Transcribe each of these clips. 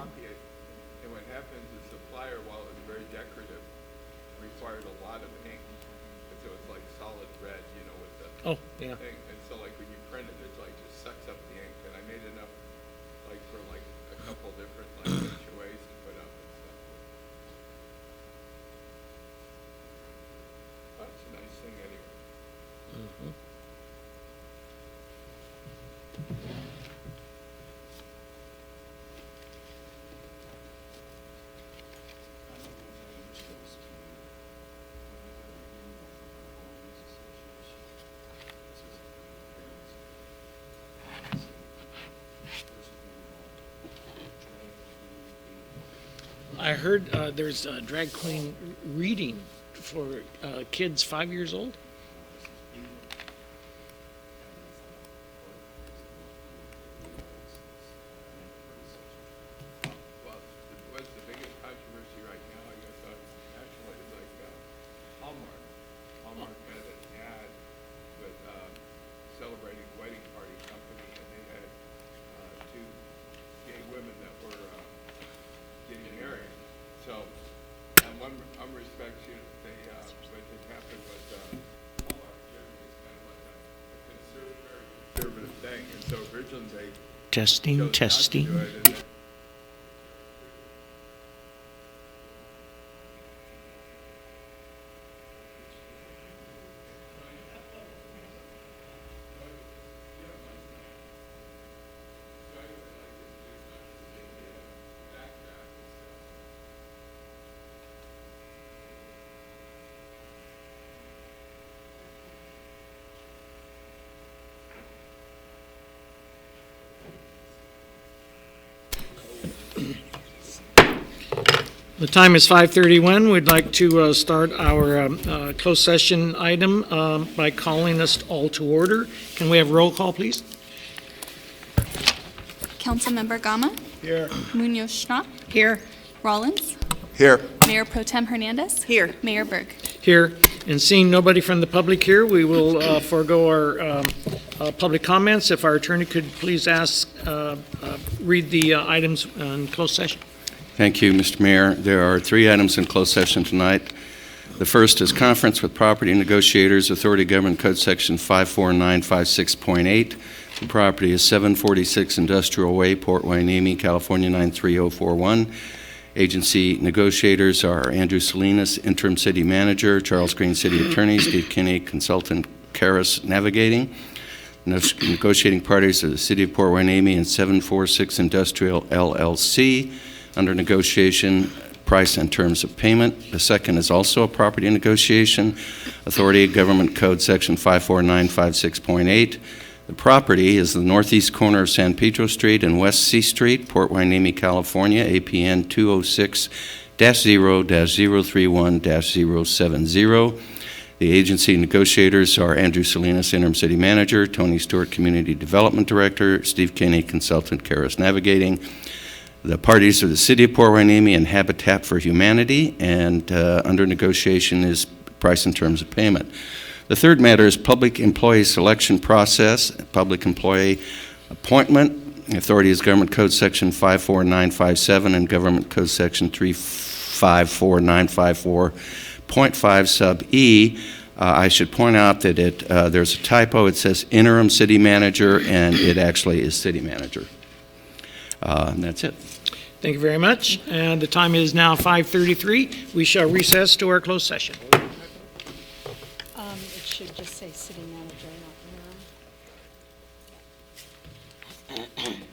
copy it. And what happens is the flyer, while it was very decorative, required a lot of ink. And so it's like solid red, you know, with the thing. And so like when you print it, it's like just sucks up the ink. And I made enough like for like a couple different like HOAs to put up and stuff. That's a nice thing anyway. Mm-hmm. I heard there's a drag queen reading for kids 5 years old. Well, what's the biggest controversy right now, I guess, actually, is like Hallmark. Hallmark had an ad with celebrating wedding party company, and they had two gay women that were getting married. So, in one respect, they what had happened was Hallmark generally is kind of like a conservative thing, and so originally they Testing, chose not to testing. do it, and The time is 5:31. We'd like to start our closed session item by calling us all to order. Can we have roll call, please? Councilmember Gama, Here. Munoz Schnapp, Here. Rollins, here. Mayor Pro Tem Hernandez, Here. Mayor Berg. Here. And seeing nobody from the public here, we will forego our public comments. If our attorney could please read the items in closed session. Thank you, Mr. Mayor. There are 3 items in closed session tonight. The first is conference with property negotiators, Authority Government Code Section 54956.8. The property is 746 Industrial Way, Port Hueneme, California 93041. Agency negotiators are Andrew Salinas, Interim City Manager, Charles Green, City Attorney, Steve Kinney, Consultant, Karis Navigating. Negotiating parties are the City of Port Hueneme and 746 Industrial LLC. Under negotiation, price and terms of payment. The second is also a property negotiation, Authority Government Code Section 54956.8. The property is the northeast corner of San Pedro Street and West C Street, Port Hueneme, California, APN 206-031-070. The agency negotiators are Andrew Salinas, Interim City Manager, Tony Stewart, Community Development Director, Steve Kinney, Consultant, Karis Navigating. The parties are the City of Port Hueneme and Habitat for Humanity, and under negotiation is price and terms of payment. The third matter is public employee selection process, public employee appointment. The authority is Government Code Section 54957 and Government Code Section 354954.5 sub E. I should point out that there's a typo. It says Interim City Manager, and it actually is City Manager. And that's it. Thank you very much. And the time is now 5:33. We shall recess to our closed session. It should just say city manager, not interim.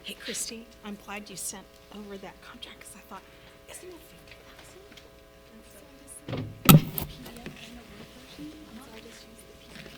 Hey, Christy, I'm glad you sent over that contract because I thought, isn't it 50,000? And so I just sent the PDF and the Word version, and so I just used the PDF.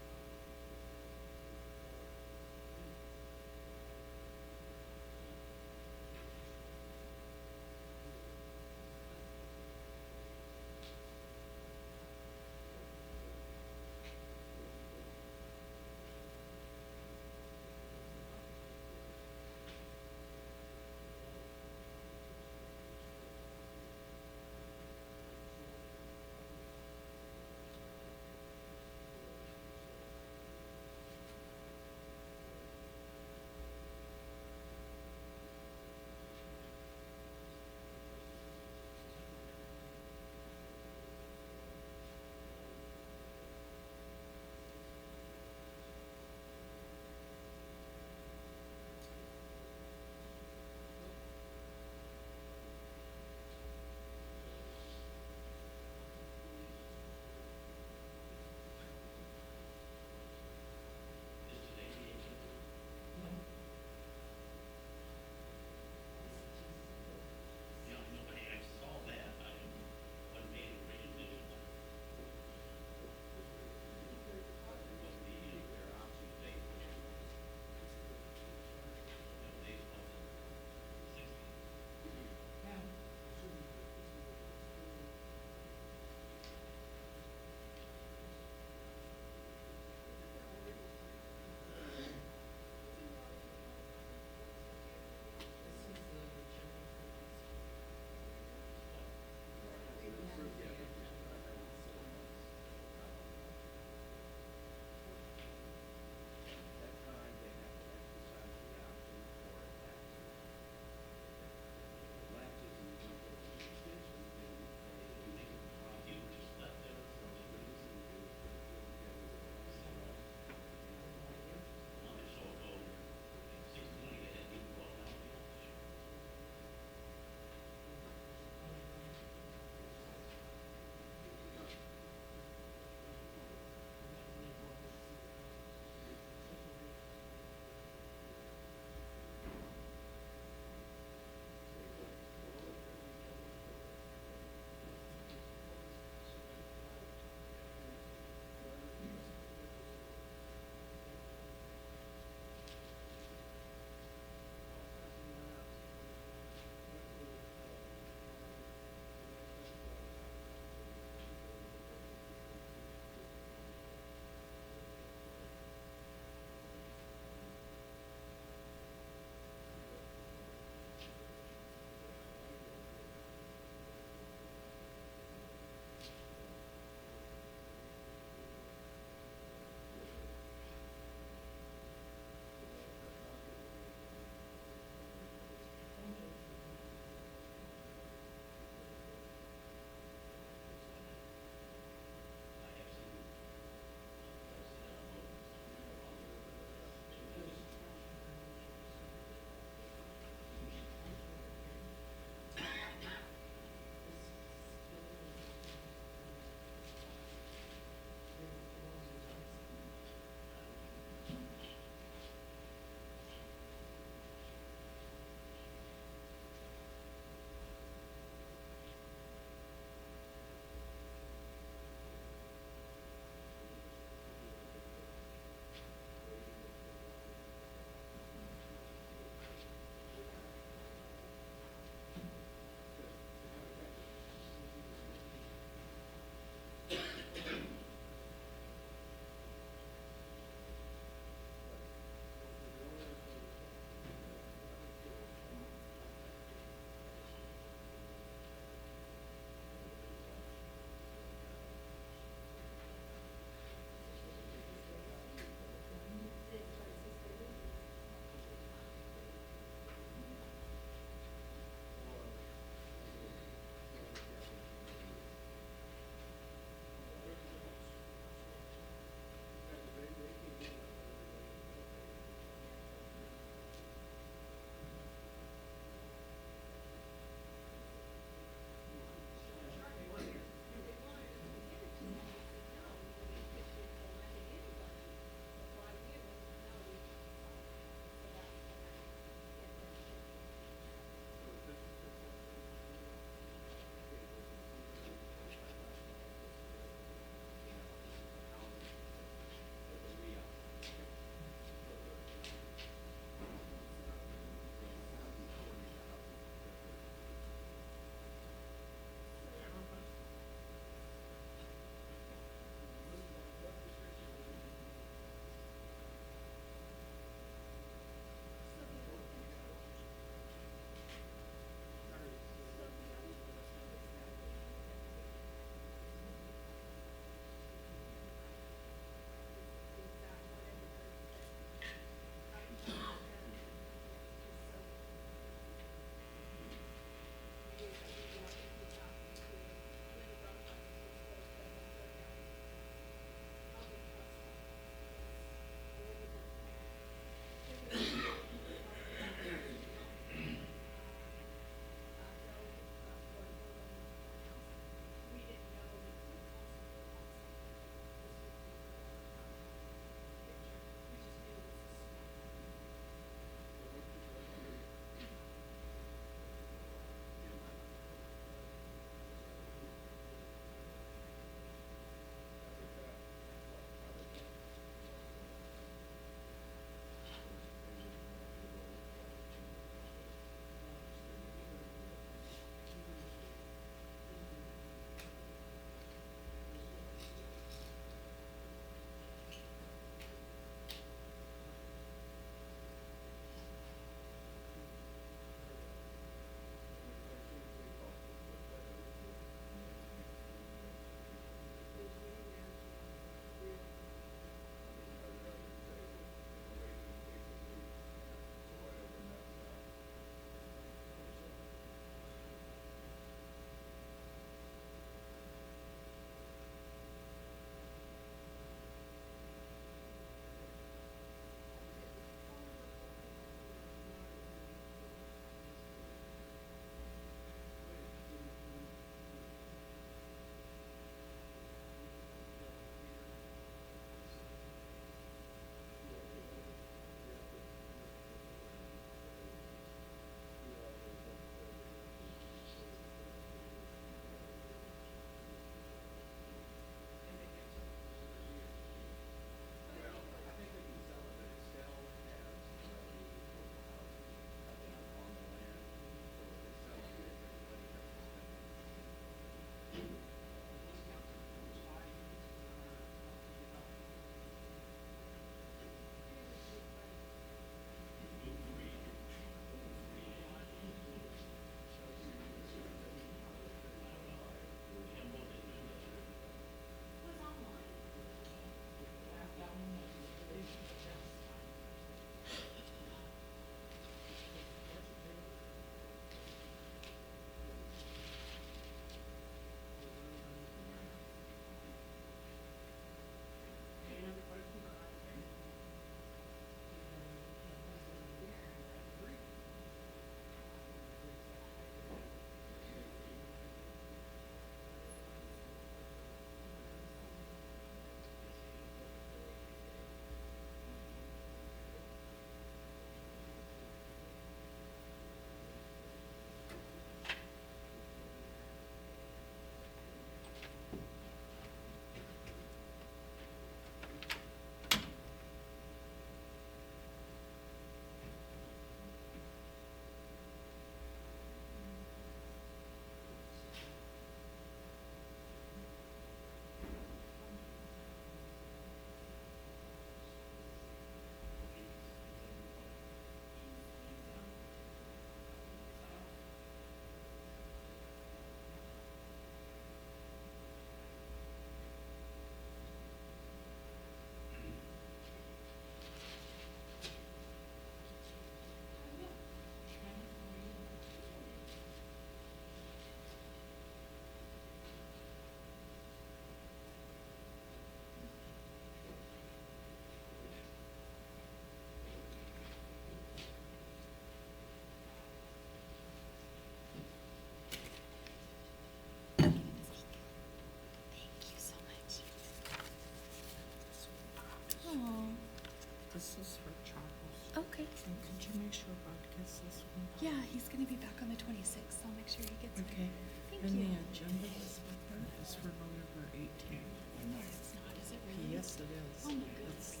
Okay. And could you make sure Bob gets this one? Yeah, he's gonna be back on the 26th. I'll make sure he gets Okay. Thank And you. the agenda is with her, is for November 18th. No, it's not, is it really? Yes, it is. Oh my goodness.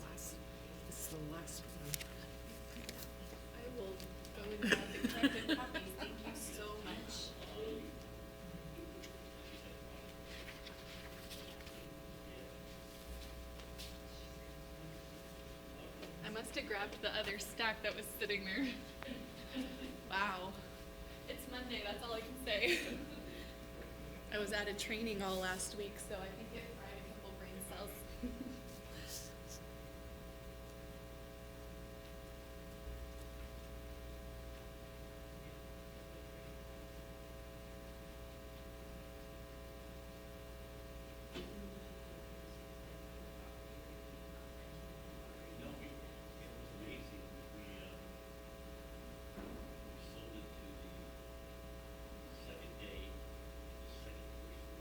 It's the last one. I will go and grab the corrected copies. Thank you so much. I must have grabbed the other stack that was sitting there. Wow. It's Monday, that's all I can say. I was at a training all last week, so I think it fried a couple brain cells. Second day, second person.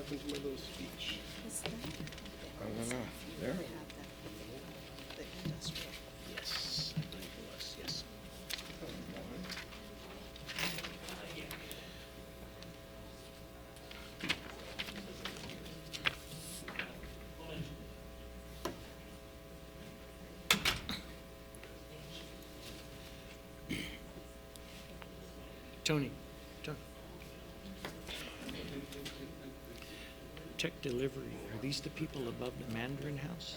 happened to my little speech? Is that? I don't know. There? Have the industrial. Yes, I believe it was, yes. Tony. Check delivery. Are these the people above the Mandarin House?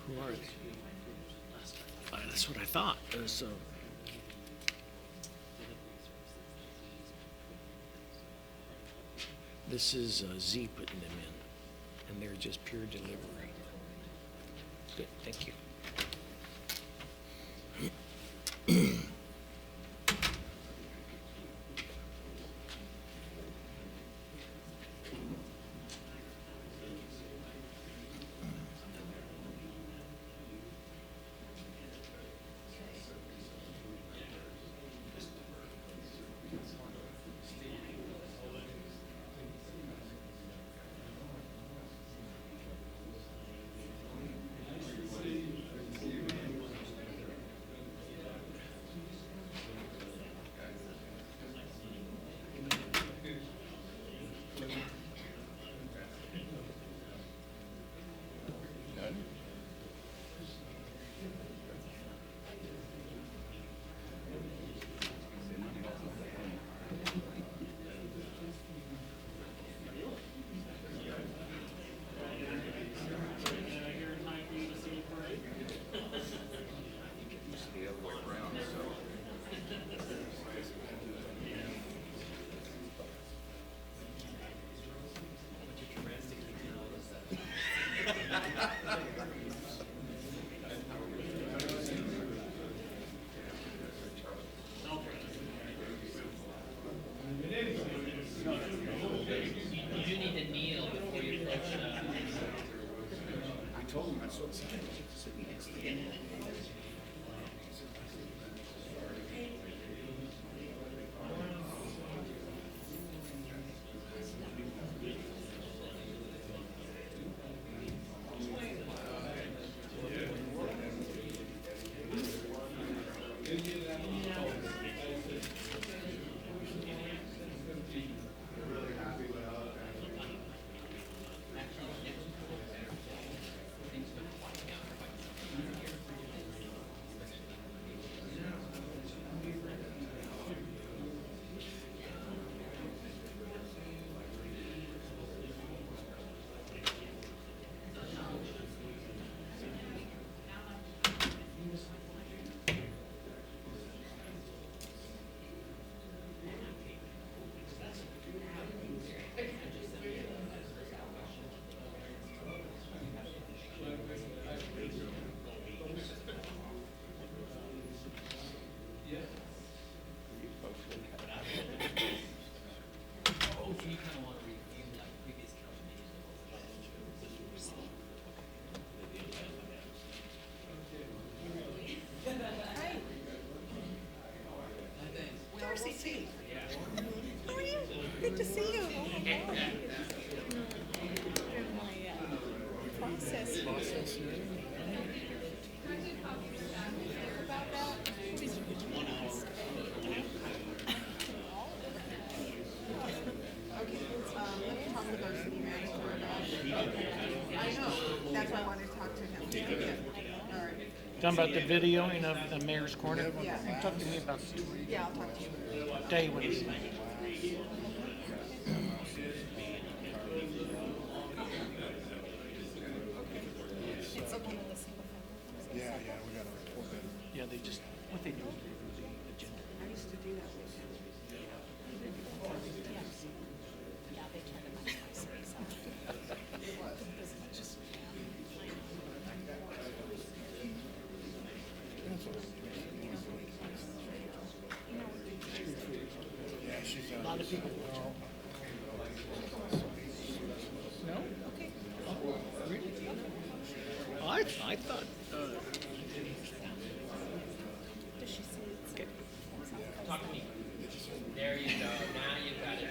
Who are they? That's what I thought. So. This is Z putting them in, and they're just pure delivery. Good, thank you. RCT. How are you? Good to see you. Oh my God. My process. That's why I wanted to talk to him. Yeah. All right. Talking about the videoing of the mayor's corner? Yeah. Talk to me about Yeah, I'll talk to you. what day, what is it? It's okay with the single family. Yeah, we got to report that. Yeah, they just, what they do is they do the agenda. I used to do that with him. Yeah, they try to maximize as much as we can. Yeah, she's A lot of people. No? Okay. Really? I thought, Does she say it's okay. Talk to me. There you go. Now you've got it.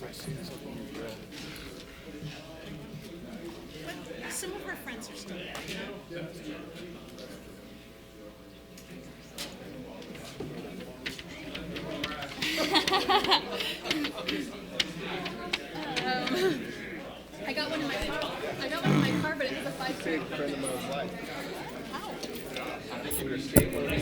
But some of our friends are still there, you know? I got one in my car. But it has a 5-star. Big friend of mine's life. We were skateboarding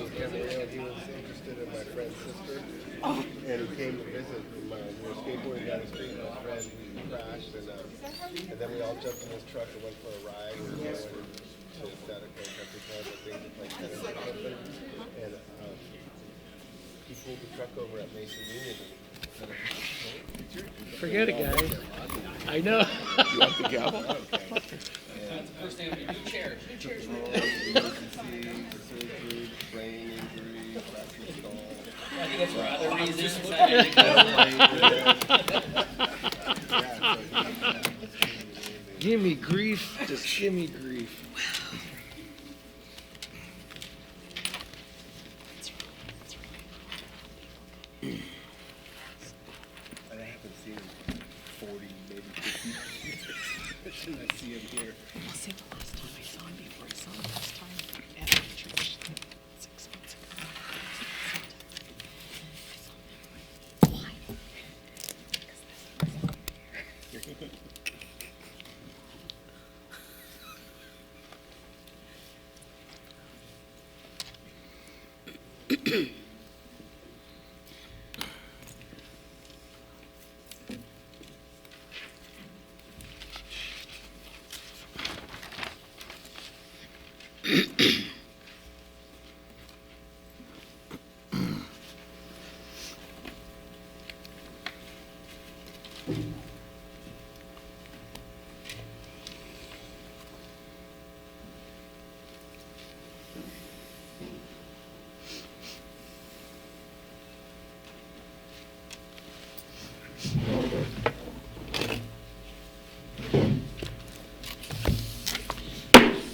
with Camarillo, and he was interested in my friend's sister. And he came to visit. And we were skateboarding down the street, and my friend crashed, and then we all jumped in his truck and went for a ride. We were going to Statico Country Club, I think, to play tennis or something. And he pulled the truck over at Mason Union. Forget it, guys. I know. You want the gavel? That's the first thing I'm going to do. Chairs. Emergency, surgery, brain injury, fractured skull. I think that's for other reasons. Give me grief. Just give me grief. I haven't seen him in 40, maybe 50 years. I see him here. I'll say the last time I saw him before I saw him last time at my church, like 6 months ago. I saw him. Why? Because that's what I saw.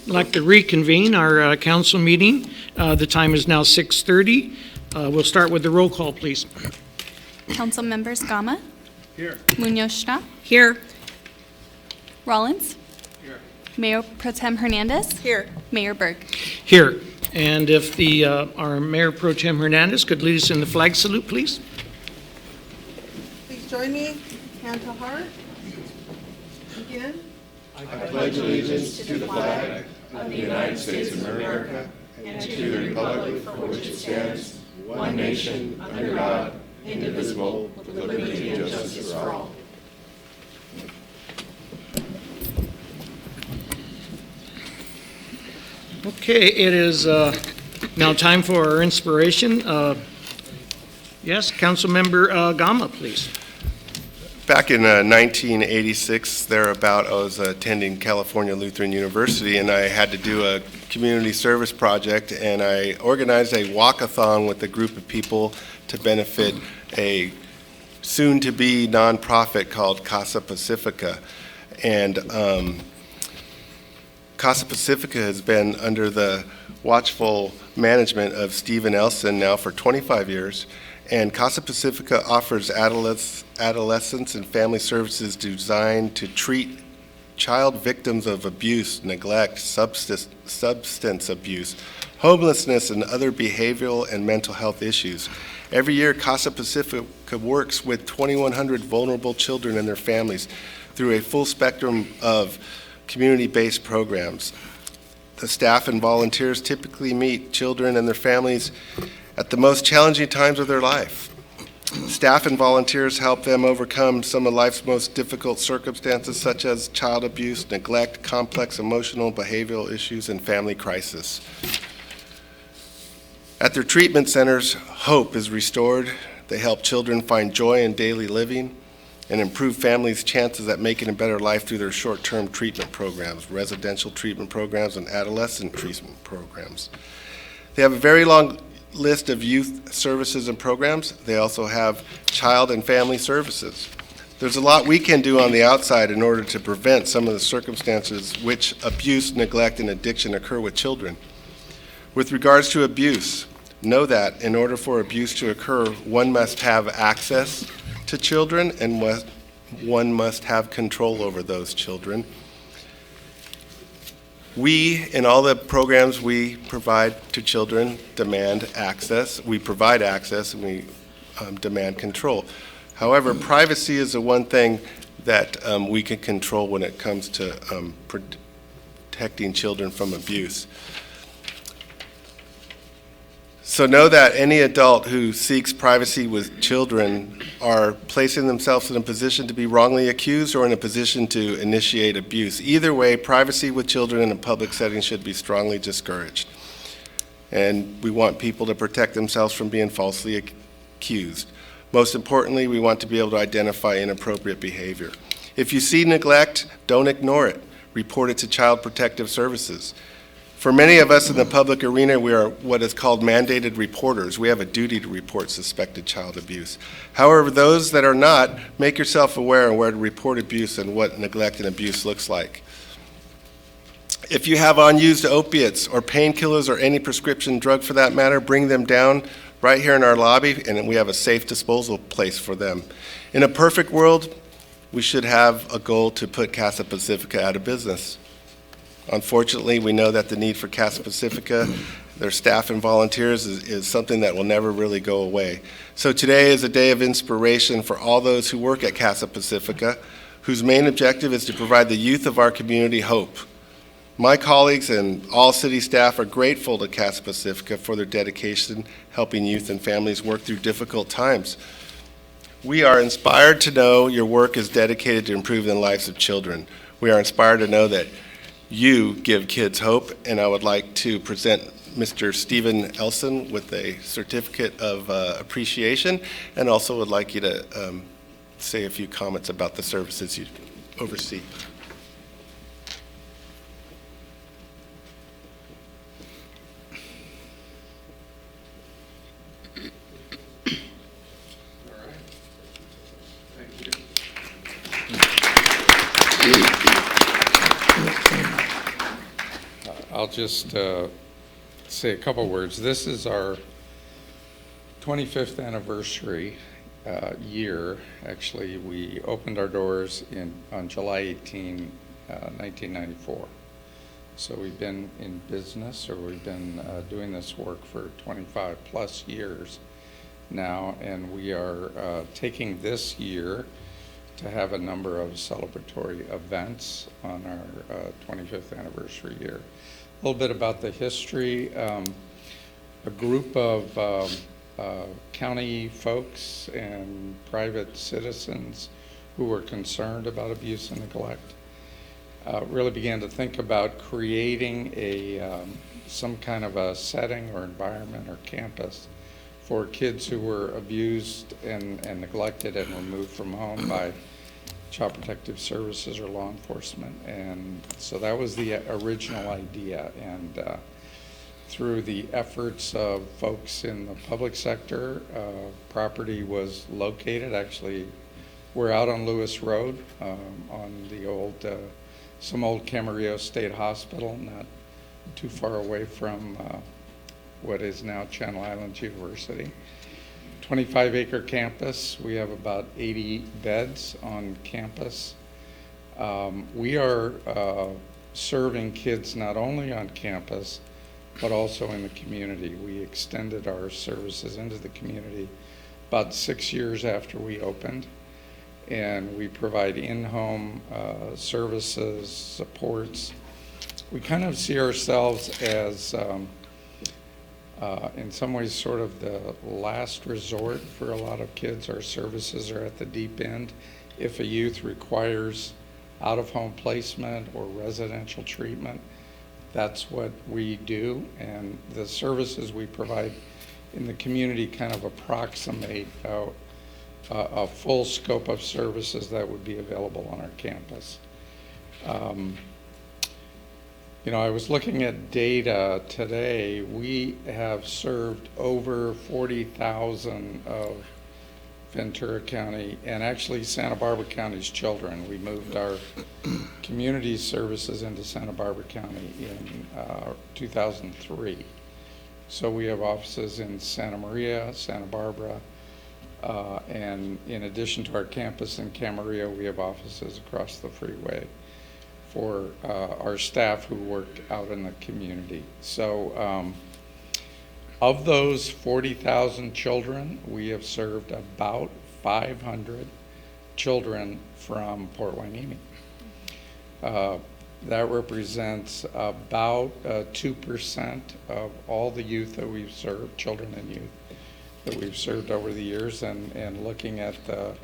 I'd like to reconvene our council meeting. The time is now 6:30. We'll start with the roll call, please. Council members Gama. Here. Munoz. Here. Rollins. Here. Mayor Pro Tem Hernandez. Here. Mayor Berg. Here. And if our Mayor Pro Tem Hernandez could lead us in the flag salute, please. Please join me. Hand to heart. Begin. I pledge allegiance to the flag of the United States of America and to the republic for which it stands, one nation, under God, indivisible, with liberty and justice for all. Okay, it is now time for our inspiration. Yes, Councilmember Gama, please. Back in 1986, thereabout, I was attending California Lutheran University, and I had to do a community service project, and I organized a walk-a-thon with a group of people to benefit a soon-to-be nonprofit called Casa Pacifica. And Casa Pacifica has been under the watchful management of Stephen Elson now for 25 years. And Casa Pacifica offers adolescents and family services designed to treat child victims of abuse, neglect, substance abuse, homelessness, and other behavioral and mental health issues. Every year, Casa Pacifica works with 2,100 vulnerable children and their families through a full spectrum of community-based programs. The staff and volunteers typically meet children and their families at the most challenging times of their life. Staff and volunteers help them overcome some of life's most difficult circumstances, such as child abuse, neglect, complex emotional behavioral issues, and family crisis. At their treatment centers, hope is restored. They help children find joy in daily living and improve families' chances at making a better life through their short-term treatment programs, residential treatment programs, and adolescent treatment programs. They have a very long list of youth services and programs. They also have child and family services. There's a lot we can do on the outside in order to prevent some of the circumstances which abuse, neglect, and addiction occur with children. With regards to abuse, Know that in order for abuse to occur, one must have access to children and one must have control over those children. We, in all the programs we provide to children, demand access. We provide access and we demand control. However, privacy is the one thing that we can control when it comes to protecting children from abuse. So know that any adult who seeks privacy with children are placing themselves in a position to be wrongly accused or in a position to initiate abuse. Either way, privacy with children in a public setting should be strongly discouraged. And we want people to protect themselves from being falsely accused. Most importantly, we want to be able to identify inappropriate behavior. If you see neglect, don't ignore it. Report it to Child Protective Services. For many of us in the public arena, we are what is called mandated reporters. We have a duty to report suspected child abuse. However, those that are not, make yourself aware of where to report abuse and what neglect and abuse looks like. If you have unused opiates or painkillers or any prescription drug for that matter, bring them down right here in our lobby, and we have a safe disposal place for them. In a perfect world, we should have a goal to put Casa Pacifica out of business. Unfortunately, we know that the need for Casa Pacifica, their staff and volunteers, is something that will never really go away. So today is a day of inspiration for all those who work at Casa Pacifica, whose main objective is to provide the youth of our community hope. My colleagues and all city staff are grateful to Casa Pacifica for their dedication helping youth and families work through difficult times. We are inspired to know your work is dedicated to improving the lives of children. We are inspired to know that you give kids hope, and I would like to present Mr. Stephen Elson with a certificate of appreciation, and also would like you to say a few comments about the services you oversee. I'll just say a couple words. This is our 25th anniversary year. Actually, we opened our doors on July 18, 1994. So we've been in business, or we've been doing this work for 25 plus years now, and we are taking this year to have a number of celebratory events on our 25th anniversary year. A little bit about the history. A group of county folks and private citizens who were concerned about abuse and neglect really began to think about creating some kind of a setting or environment or campus for kids who were abused and neglected and removed from home by Child Protective Services or law enforcement. And so that was the original idea. And through the efforts of folks in the public sector, property was located. Actually, we're out on Lewis Road on the old, some old Camarillo State Hospital, not too far away from what is now Channel Islands University. 25-acre campus. We have about 80 beds on campus. We are serving kids not only on campus, but also in the community. We extended our services into the community about 6 years after we opened, and we provide in-home services, supports. We kind of see ourselves as in some ways sort of the last resort for a lot of kids. Our services are at the deep end. If a youth requires out-of-home placement or residential treatment, that's what we do, and the services we provide in the community kind of approximate a full scope of services that would be available on our campus. You know, I was looking at data today. We have served over 40,000 of Ventura County and actually Santa Barbara County's children. We moved our community services into Santa Barbara County in 2003. So we have offices in Santa Maria, Santa Barbara, and in addition to our campus in Camarillo, we have offices across the freeway for our staff who work out in the community. So of those 40,000 children, we have served about 500 children from Port Hueneme. That represents about 2% of all the youth that we've served, children and youth, that we've served over the years. And looking at the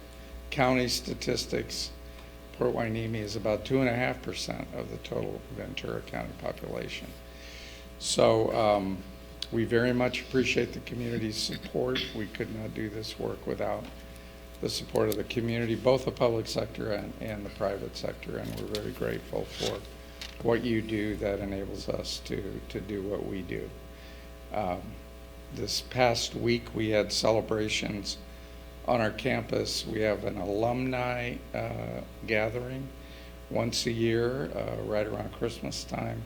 county statistics, Port Hueneme is about 2.5% of the total Ventura County population. So we very much appreciate the community's support. We could not do this work without the support of the community, both the public sector and the private sector, and we're very grateful for what you do that enables us to do what we do. This past week we had celebrations on our campus. We have an alumni gathering once a year, right around Christmas time.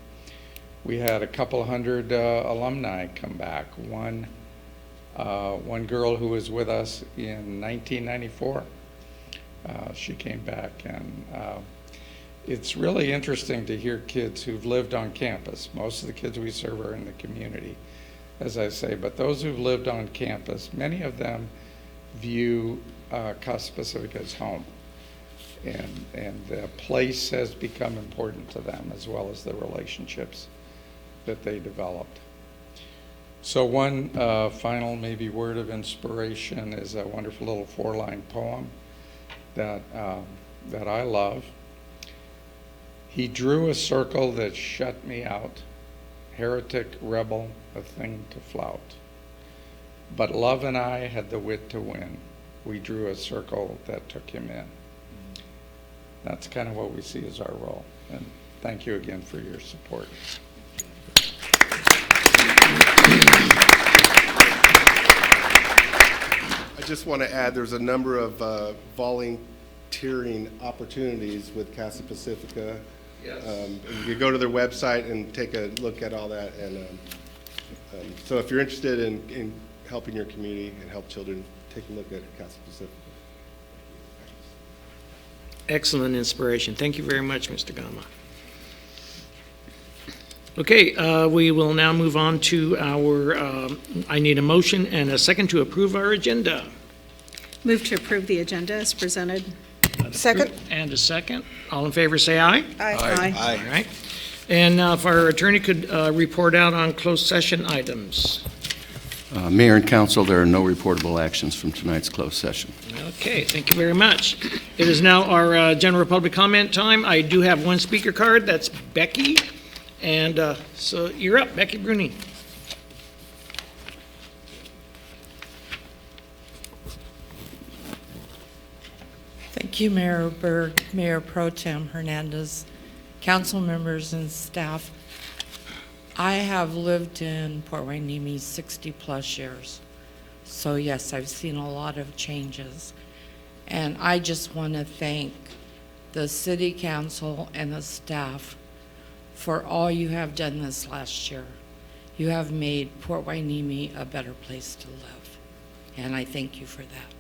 We had a couple hundred alumni come back. One girl who was with us in 1994, she came back, and it's really interesting to hear kids who've lived on campus. Most of the kids we serve are in the community, as I say, but those who've lived on campus, many of them view Casa Pacifica as home, and the place has become important to them, as well as the relationships that they developed. So one final maybe word of inspiration is a wonderful little 4-line poem that I love. He drew a circle that shut me out, heretic, rebel, a thing to flout. But love and I had the wit to win. We drew a circle that took him in. That's kind of what we see as our role. And thank you again for your support. I just want to add, there's a number of volunteering opportunities with Casa Pacifica. Yes. You can go to their website and take a look at all that. And so if you're interested in helping your community and help children, take a look at Casa Pacifica. Excellent inspiration. Thank you very much, Mr. Gama. Okay, we will now move on to our, I need a motion and a second to approve our agenda. Move to approve the agenda as presented. Second. And a second. All in favor, say aye. Aye. All right. And if our attorney could report out on closed session items. Mayor and council, there are no reportable actions from tonight's closed session. Okay, thank you very much. It is now our general public comment time. I do have one speaker card. That's Becky. And so you're up, Becky Bruni. Thank you, Mayor Berg, Mayor Pro Tem Hernandez, council members and staff. I have lived in Port Hueneme 60-plus years. So yes, I've seen a lot of changes. And I just want to thank the city council and the staff for all you have done this last year. You have made Port Hueneme a better place to live. And I thank you for that.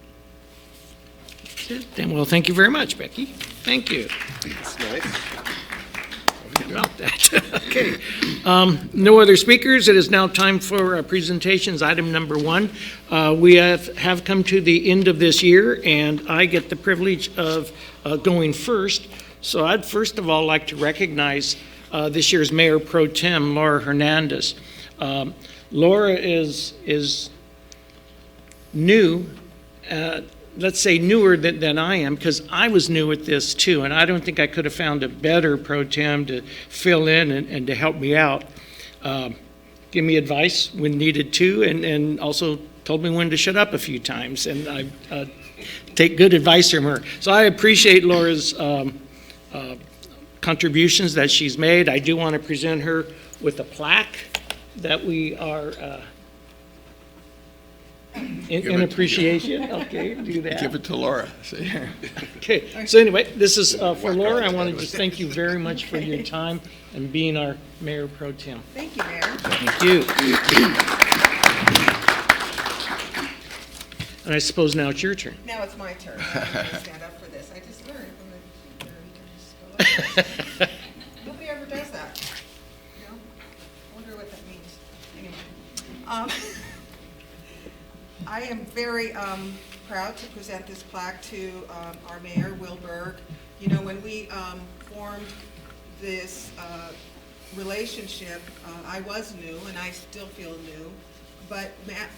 Then, well, thank you very much, Becky. Thank you. That's nice. About that. Okay. No other speakers. It is now time for presentations. Item number 1. We have come to the end of this year, and I get the privilege of going first. So I'd first of all like to recognize this year's Mayor Pro Tem, Laura Hernandez. Laura is new. Let's say newer than I am, because I was new at this too, and I don't think I could have found a better pro tem to fill in and to help me out. Give me advice when needed to, and also told me when to shut up a few times, and I take good advice from her. So I appreciate Laura's contributions that she's made. I do want to present her with a plaque that we are in appreciation. Okay, do that. Give it to Laura. Okay, so anyway, this is for Laura. I want to just thank you very much for your time and being our Mayor Pro Tem. Thank you, Mayor. Thank you. And I suppose now it's your turn. Now it's my turn. I'm going to stand up for this. I just learned from the teacher, you can just go like this. Nobody ever does that. You know? I wonder what that means. Anyway. I am very proud to present this plaque to our mayor, Will Berg. You know, when we formed this relationship, I was new, and I still feel new, but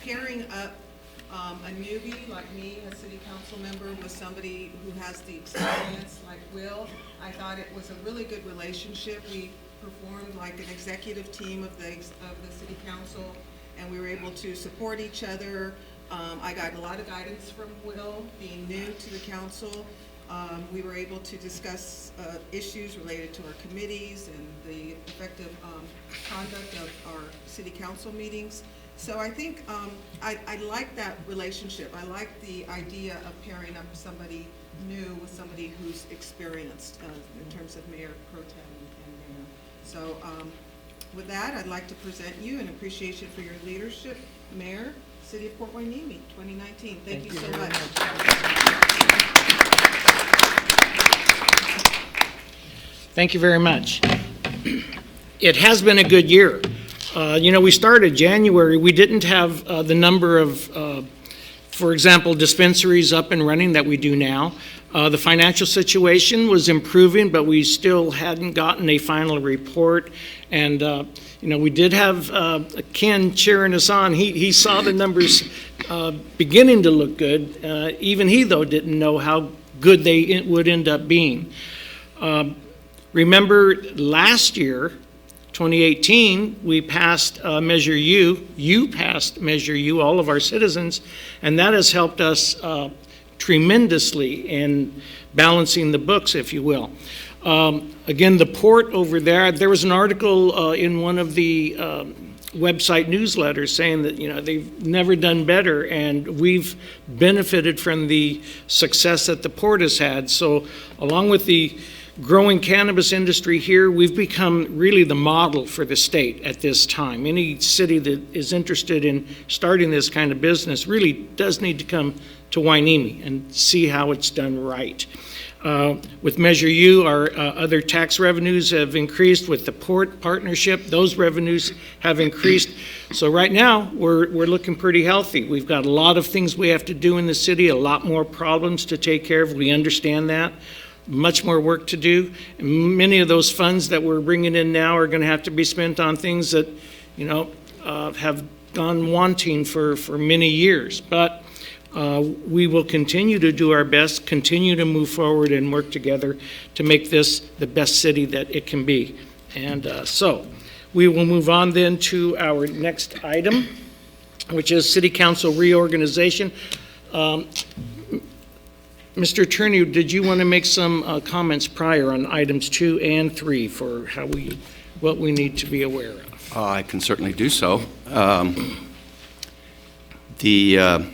pairing up a newbie like me, a city council member, with somebody who has the experience like Will, I thought it was a really good relationship. We performed like an executive team of the city council, and we were able to support each other. I got a lot of guidance from Will, being new to the council. We were able to discuss issues related to our committees and the effective conduct of our city council meetings. So I think I like that relationship. I like the idea of pairing up somebody new with somebody who's experienced in terms of mayor pro tem and mayor. So with that, I'd like to present you an appreciation for your leadership, Mayor, City of Port Hueneme, 2019. Thank you so much. Thank you very much. It has been a good year. You know, we started January, we didn't have the number of, for example, dispensaries up and running that we do now. The financial situation was improving, but we still hadn't gotten a final report. And, you know, we did have Ken cheering us on. He saw the numbers beginning to look good. Even he, though, didn't know how good they would end up being. Remember last year, 2018, we passed Measure U. You passed Measure U, all of our citizens, and that has helped us tremendously in balancing the books, if you will. Again, the port over there was an article in one of the website newsletters saying that, you know, they've never done better, and we've benefited from the success that the port has had. So along with the growing cannabis industry here, we've become really the model for the state at this time. Any city that is interested in starting this kind of business really does need to come to Hueneme and see how it's done right. With Measure U, our other tax revenues have increased. With the port partnership, those revenues have increased. So right now, we're looking pretty healthy. We've got a lot of things we have to do in the city, a lot more problems to take care of. We understand that. Much more work to do. And many of those funds that we're bringing in now are going to have to be spent on things that, you know, have gone wanting for many years. But we will continue to do our best, continue to move forward and work together to make this the best city that it can be. And so we will move on then to our next item, which is City Council reorganization. Mr. Attorney, did you want to make some comments prior on items 2 and 3 for what we need to be aware of? I can certainly do so. The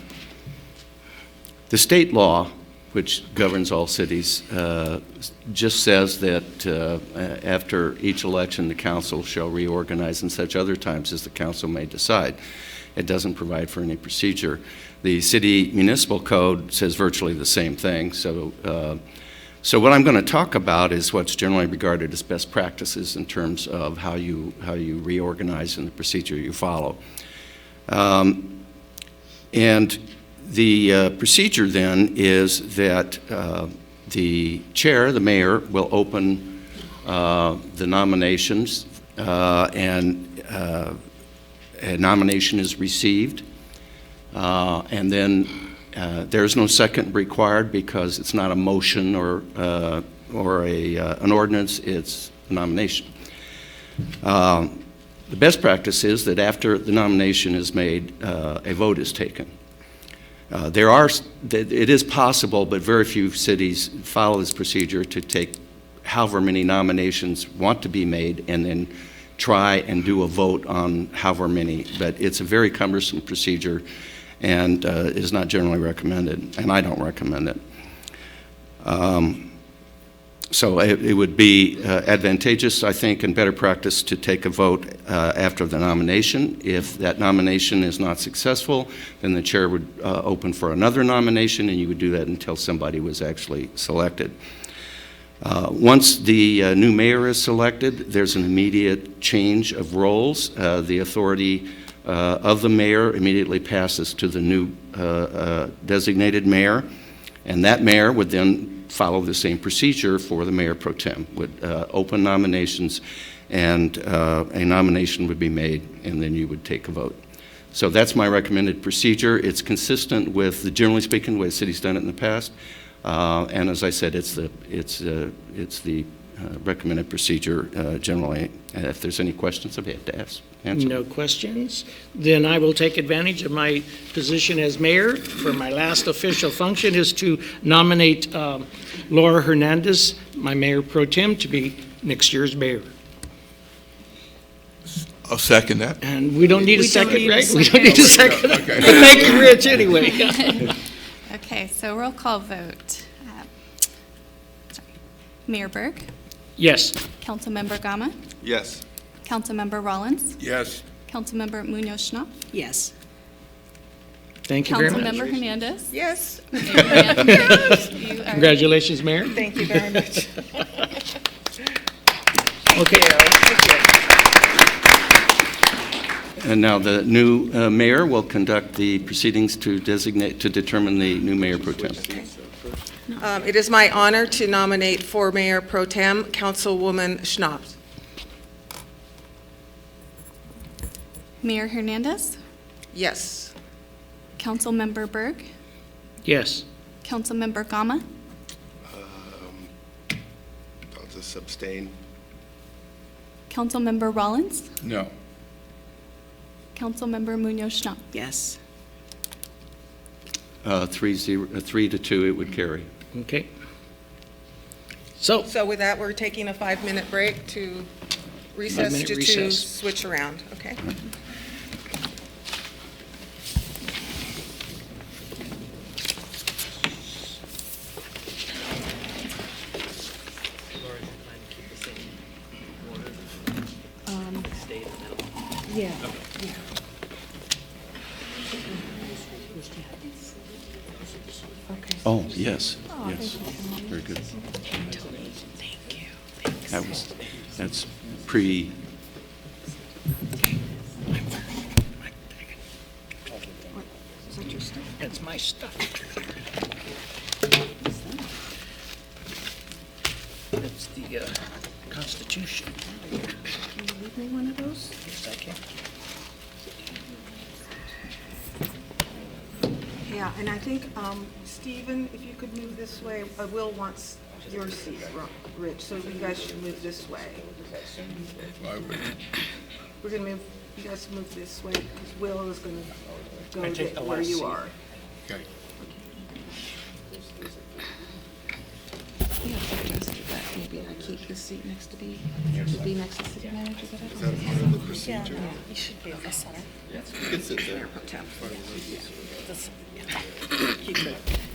state law, which governs all cities, just says that after each election, the council shall reorganize in such other times as the council may decide. It doesn't provide for any procedure. The city municipal code says virtually the same thing. So what I'm going to talk about is what's generally regarded as best practices in terms of how you reorganize and the procedure you follow. And the procedure then is that the chair, the mayor, will open the nominations, and a nomination is received, and then there's no second required because it's not a motion or an ordinance, it's a nomination. The best practice is that after the nomination is made, a vote is taken. It is possible, but very few cities follow this procedure to take however many nominations want to be made and then try and do a vote on however many. But it's a very cumbersome procedure and is not generally recommended, and I don't recommend it. So it would be advantageous, I think, and better practice to take a vote after the nomination. If that nomination is not successful, then the chair would open for another nomination, and you would do that until somebody was actually selected. Once the new mayor is selected, there's an immediate change of roles. The authority of the mayor immediately passes to the new designated mayor, and that mayor would then follow the same procedure for the mayor pro tem, would open nominations, and a nomination would be made, and then you would take a vote. So that's my recommended procedure. It's consistent with, generally speaking, the way the city's done it in the past. And as I said, it's the recommended procedure generally. If there's any questions, I'd be happy to answer. No questions? Then I will take advantage of my position as mayor. For my last official function is to nominate Laura Hernandez, my mayor pro tem, to be next year's mayor. I'll second that. And we don't need a We don't second, need a right? We second. don't need a second. Okay. But thank you, Rich, anyway. Okay, so roll call vote. Sorry. Mayor Berg, Yes. Councilmember Gama, Yes. Councilmember Rollins, Yes. Councilmember Munoz-Schnapp, Yes. Thank you very much. Councilmember Hernandez. Yes, Mayor Hernandez, you are- Congratulations, Mayor. thank you very much. Okay. And now the new mayor will conduct the proceedings to determine the new mayor pro tem. It is my honor to nominate for Mayor Pro Tem, Councilwoman Schnapp. Mayor Hernandez, Yes. Councilmember Berg, Yes. Councilmember Gama, I'll just abstain. Councilmember Rollins, No. Councilmember Munoz-Schnapp. Yes. 3-2, it would carry. Okay. So, So with that, we're taking a 5-minute break to recess 5-minute to recess. switch around, okay? Yeah. Oh, yes, yes. Very good. Thank you. That's pre, that's my stuff. That's the Constitution. Can you leave me one of those? Yes, I can. Yeah, and I think, Stephen, if you could move this way, Will wants your seat, Rich, so you guys should move this way. We're gonna move, you guys move this way, because Will is gonna go take the where last you seat. are. Okay. Yeah, maybe I keep this seat next to be next to city manager, but I don't Part of the procedure. You should be at the center. You can sit there.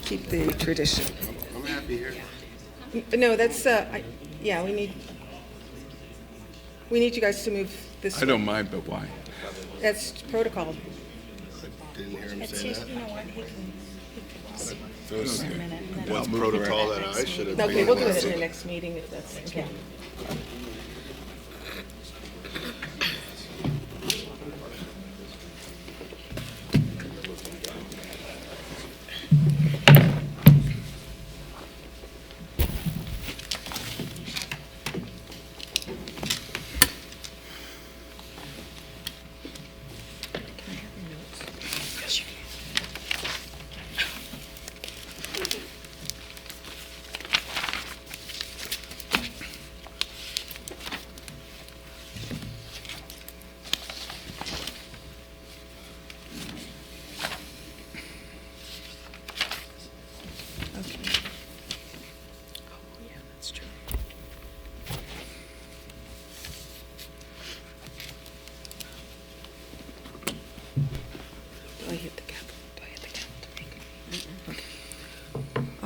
keep the tradition. I'm happy here. No, that's, yeah, we need you guys to move this I way. don't mind, but why? That's protocol. Didn't hear him It's say just, that. you know what, he can sit Those- for a minute and then. What's protocol that I should have. Okay, we'll do it in the next meeting if that's, okay.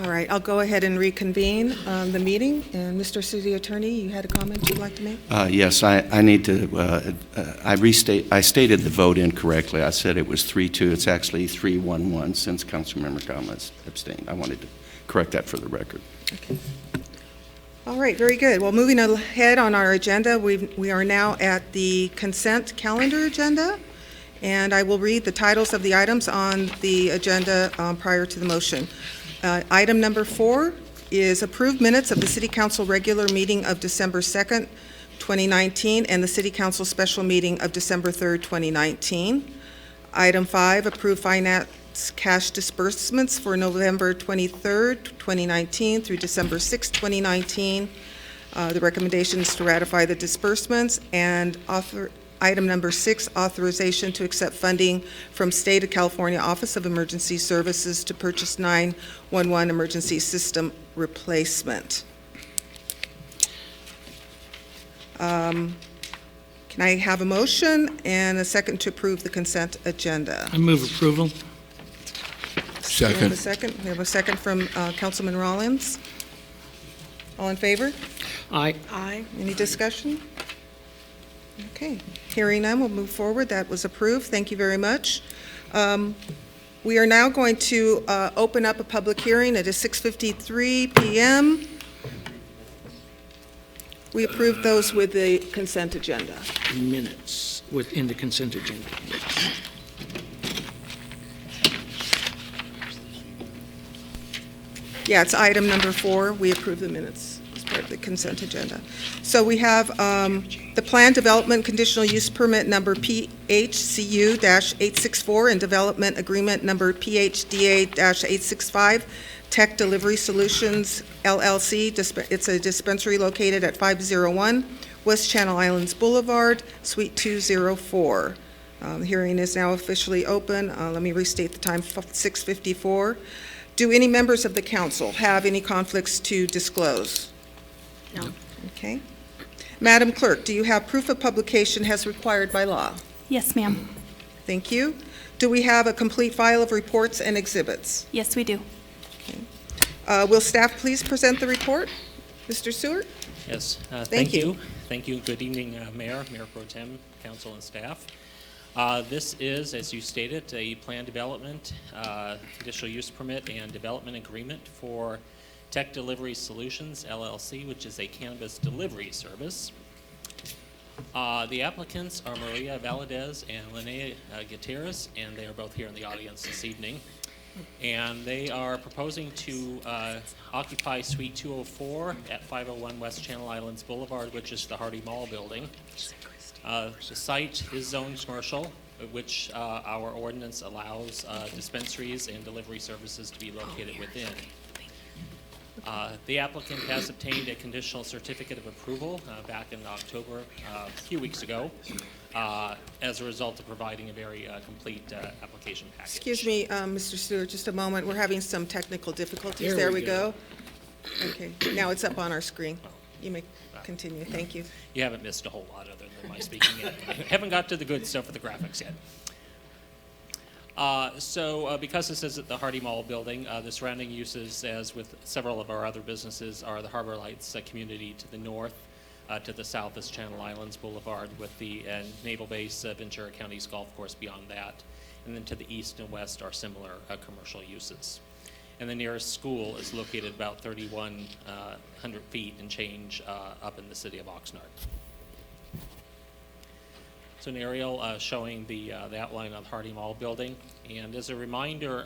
All right, I'll go ahead and reconvene the meeting. And Mr. City Attorney, you had a comment you'd like to make? Yes, I need to, I stated the vote incorrectly. I said it was 3-2. It's actually 3-1-1 since Councilmember Gomez abstained. I wanted to correct that for the record. Okay. All right, very good. Well, moving ahead on our agenda, we are now at the consent calendar agenda, and I will read the titles of the items on the agenda prior to the motion. Item number 4 is approved minutes of the City Council regular meeting of December 2nd, 2019, and the City Council special meeting of December 3rd, 2019. Item 5, approved finance cash disbursements for November 23rd, 2019 through December 6th, 2019. The recommendation is to ratify the disbursements, and item number 6, authorization to accept funding from State of California Office of Emergency Services to purchase 911 emergency system replacement. Can I have a motion and a second to approve the consent agenda? I move approval. We have a second. We have a second from Councilman Rollins. All in favor? Aye. Aye. Any discussion? Okay. Hearing none, we'll move forward. That was approved. Thank you very much. We are now going to open up a public hearing. It is 6:53 p.m. We approved those with the consent agenda. Minutes within the consent agenda. Yeah, it's item number 4. We approve the minutes as part of the consent agenda. So we have the Plan Development Conditional Use Permit number PHCU-864 and Development Agreement number PHDA-865, Tech Delivery Solutions LLC. It's a dispensary located at 501 West Channel Islands Boulevard, Suite 204. The hearing is now officially open. Let me restate the time, 6:54. Do any members of the council have any conflicts to disclose? No. Okay. Madam Clerk, do you have proof of publication as required by law? Yes, ma'am. Thank you. Do we have a complete file of reports and exhibits? Yes, we do. Will staff please present the report? Mr. Seward? Yes, Thank you. Thank you. Good evening, Mayor Pro Tem, Council, and staff. This is, as you stated, a plan development, conditional use permit, and development agreement for Tech Delivery Solutions, LLC, which is a cannabis delivery service. The applicants are Maria Valadez and Linnea Gutierrez, and they are both here in the audience this evening. And they are proposing to occupy Suite 204 at 501 West Channel Islands Boulevard, which is the Hardy Mall building. The site is zoned commercial, which our ordinance allows dispensaries and delivery services to be located within. The applicant has obtained a conditional certificate of approval back in October, a few weeks ago, as a result of providing a very complete application package. Excuse me, Mr. Stewart, just a moment. We're having some technical difficulties. There There we we go. Okay, now it's up on our screen. You may continue. Thank you. You haven't missed a whole lot other than my speaking yet. I haven't got to the good stuff with the graphics yet. Because this is at the Hardy Mall building, the surrounding uses, as with several of our other businesses, are the Harbor Lights community to the north. To the south is Channel Islands Boulevard with the Naval Base, Ventura County's golf course beyond that. And then to the east and west are similar commercial uses. And the nearest school is located about 3,100 feet and change up in the city of Oxnard. So an aerial showing the outline of the Hardy Mall building. And as a reminder,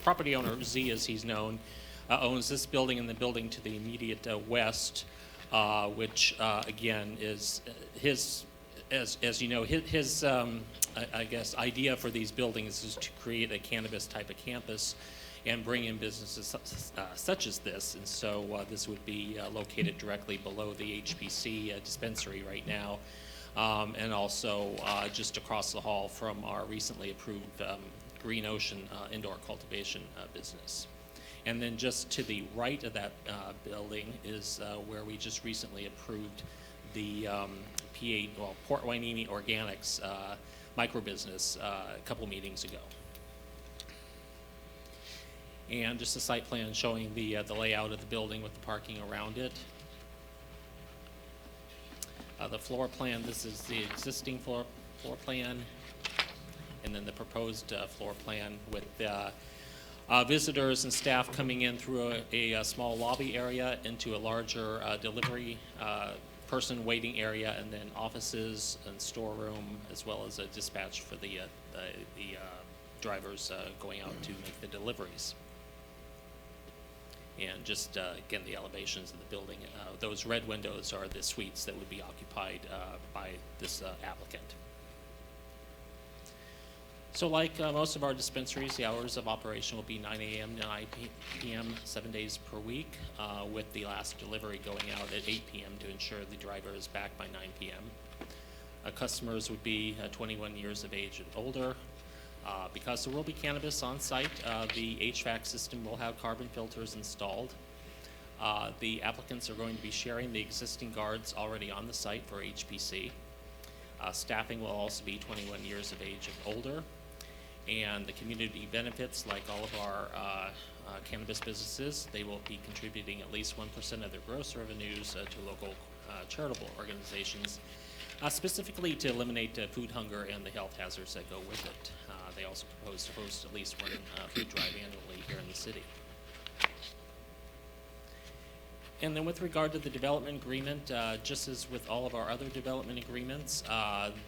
property owner Z, as he's known, owns this building and the building to the immediate west, which again is his, as you know, his I guess, idea for these buildings is to create a cannabis type of campus and bring in businesses such as this. And so this would be located directly below the HPC dispensary right now, and also just across the hall from our recently approved Green Ocean indoor cultivation business. And then just to the right of that building is where we just recently approved the Port Hueneme Organics microbusiness a couple meetings ago. And just a site plan showing the layout of the building with the parking around it. The floor plan, this is the existing floor plan, and then the proposed floor plan with visitors and staff coming in through a small lobby area into a larger delivery person waiting area, and then offices and storeroom, as well as a dispatch for the drivers going out to make the deliveries. And just, again, the elevations of the building. Those red windows are the suites that would be occupied by this applicant. So like most of our dispensaries, the hours of operation will be 9 a.m. to 9 p.m. 7 days per week, with the last delivery going out at 8 p.m. to ensure the driver is back by 9 p.m. Customers would be 21 years of age and older. Because there will be cannabis on site, the HVAC system will have carbon filters installed. The applicants are going to be sharing the existing guards already on the site for HPC. Staffing will also be 21 years of age and older. And the community benefits, like all of our cannabis businesses, they will be contributing at least 1% of their gross revenues to local charitable organizations, specifically to eliminate food hunger and the health hazards that go with it. They also propose to host at least one food drive annually here in the city. And then with regard to the development agreement, just as with all of our other development agreements,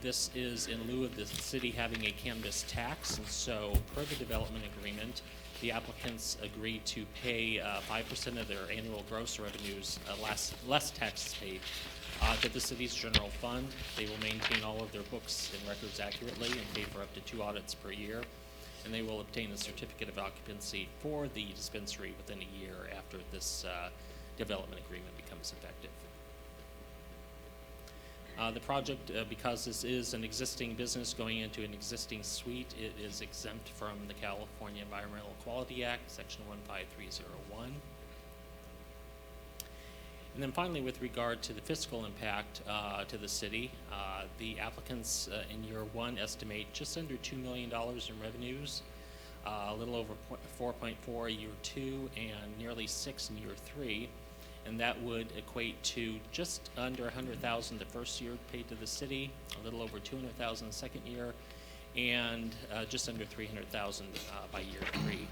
this is in lieu of the city having a cannabis tax. And so per the development agreement, the applicants agreed to pay 5% of their annual gross revenues, less taxes paid, to the city's general fund. They will maintain all of their books and records accurately and pay for up to 2 audits per year. And they will obtain a certificate of occupancy for the dispensary within a year after this development agreement becomes effective. The project, because this is an existing business going into an existing suite, it is exempt from the California Environmental Quality Act, Section 15301. And then finally, with regard to the fiscal impact to the city, the applicants in year 1 estimate just under $2 million in revenues, a little over 4.4 year 2, and nearly 6 in year 3. And that would equate to just under $100,000 the first year paid to the city, a little over $200,000 the second year, and just under $300,000 by year 3.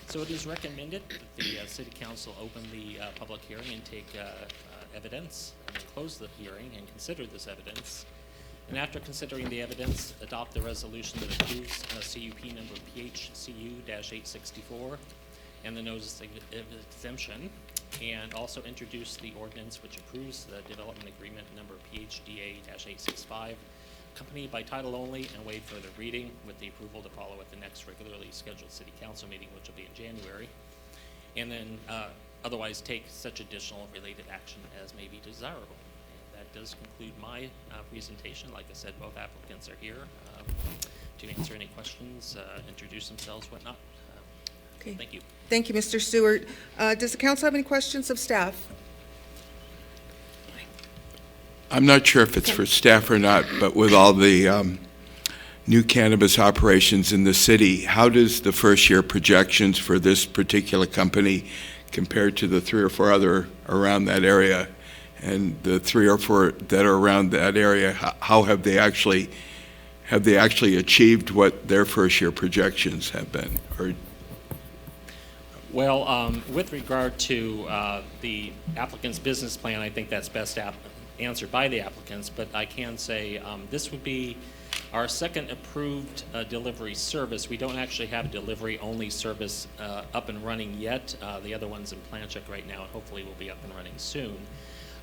So it is recommended that the City Council open the public hearing and take evidence, and then close the hearing and consider this evidence. And after considering the evidence, adopt the resolution that approves CUP number PHCU-864 and the notice of exemption, and also introduce the ordinance which approves the development agreement number PHDA-865, accompanied by title only, and waive further reading with the approval to follow at the next regularly scheduled City Council meeting, which will be in January, and then otherwise take such additional related action as may be desirable. And that does conclude my presentation. Like I said, both applicants are here to answer any questions, introduce themselves, whatnot. Okay. Thank you. Thank you, Mr. Stewart. Does the council have any questions of staff? I'm not sure if it's for staff or not, but with all the new cannabis operations in the city, how does the first year projections for this particular company compare to the 3 or 4 other around that area? And the 3 or 4 that are around that area, how have they actually achieved what their first year projections have been? Or well, with regard to the applicant's business plan, I think that's best answered by the applicants, but I can say this would be our second approved delivery service. We don't actually have a delivery-only service up and running yet. The other one's in plan check right now, and hopefully will be up and running soon.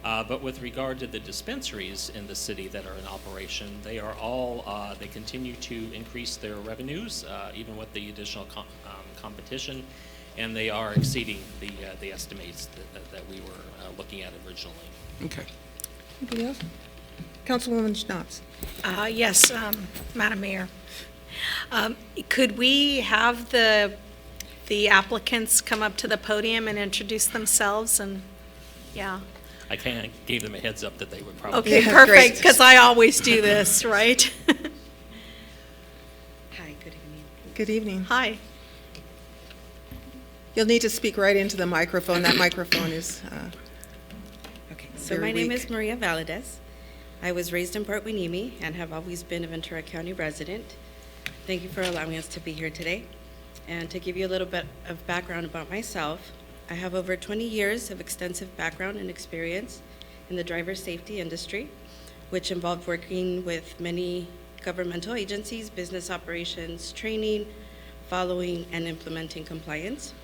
But with regard to the dispensaries in the city that are in operation, they are all, they continue to increase their revenues, even with the additional competition, and they are exceeding the estimates that we were looking at originally. okay. Anybody else? Councilwoman Schnapps. Yes, Madam Mayor. Could we have the applicants come up to the podium and introduce themselves and, yeah? I kind of gave them a heads up that they would probably. Okay, Yeah, perfect, great. because I always do this, right? Hi, good evening. Good evening. Hi. You'll need to speak right into the microphone. That microphone is, Okay, so Very my name weak. is Maria Valadez. I was raised in Port Hueneme and have always been a Ventura County resident. Thank you for allowing us to be here today. And to give you a little bit of background about myself, I have over 20 years of extensive background and experience in the driver safety industry, which involved working with many governmental agencies, business operations, training, following and implementing compliance.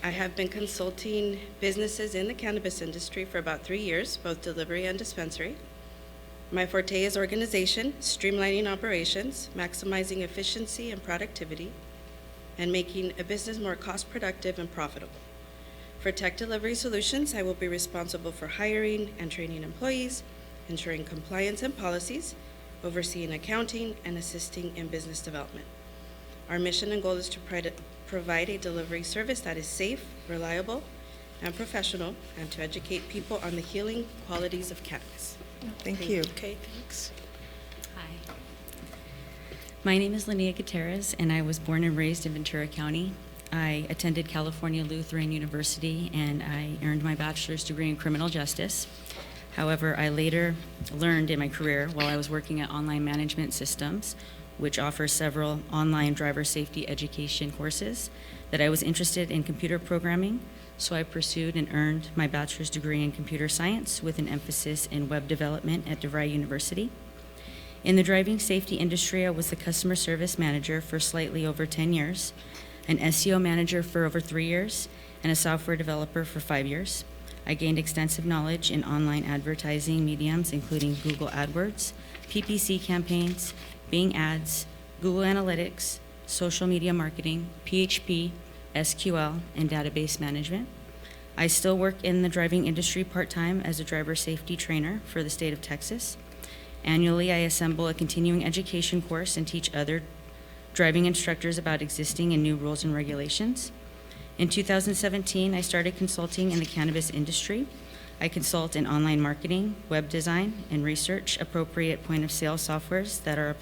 I have been consulting businesses in the cannabis industry for about 3 years, both delivery and dispensary. My forte is organization, streamlining operations, maximizing efficiency and productivity, and making a business more cost-productive and profitable. For Tech Delivery Solutions, I will be responsible for hiring and training employees, ensuring compliance and policies, overseeing accounting, and assisting in business development. Our mission and goal is to provide a delivery service that is safe, reliable, and professional, and to educate people on the healing qualities of cannabis. thank you. Okay, thanks. Hi. My name is Linnea Gutierrez, and I was born and raised in Ventura County. I attended California Lutheran University, and I earned my bachelor's degree in criminal justice. However, I later learned in my career while I was working at Online Management Systems, which offers several online driver safety education courses, that I was interested in computer programming, so I pursued and earned my bachelor's degree in computer science with an emphasis in web development at DeVry University. In the driving safety industry, I was the customer service manager for slightly over 10 years, an SEO manager for over 3 years, and a software developer for 5 years. I gained extensive knowledge in online advertising mediums, including Google AdWords, PPC campaigns, Bing Ads, Google Analytics, social media marketing, PHP, SQL, and database management. I still work in the driving industry part-time as a driver safety trainer for the state of Texas. Annually, I assemble a continuing education course and teach other driving instructors about existing and new rules and regulations. In 2017, I started consulting in the cannabis industry. I consult in online marketing, web design, and research appropriate point-of-sale softwares that are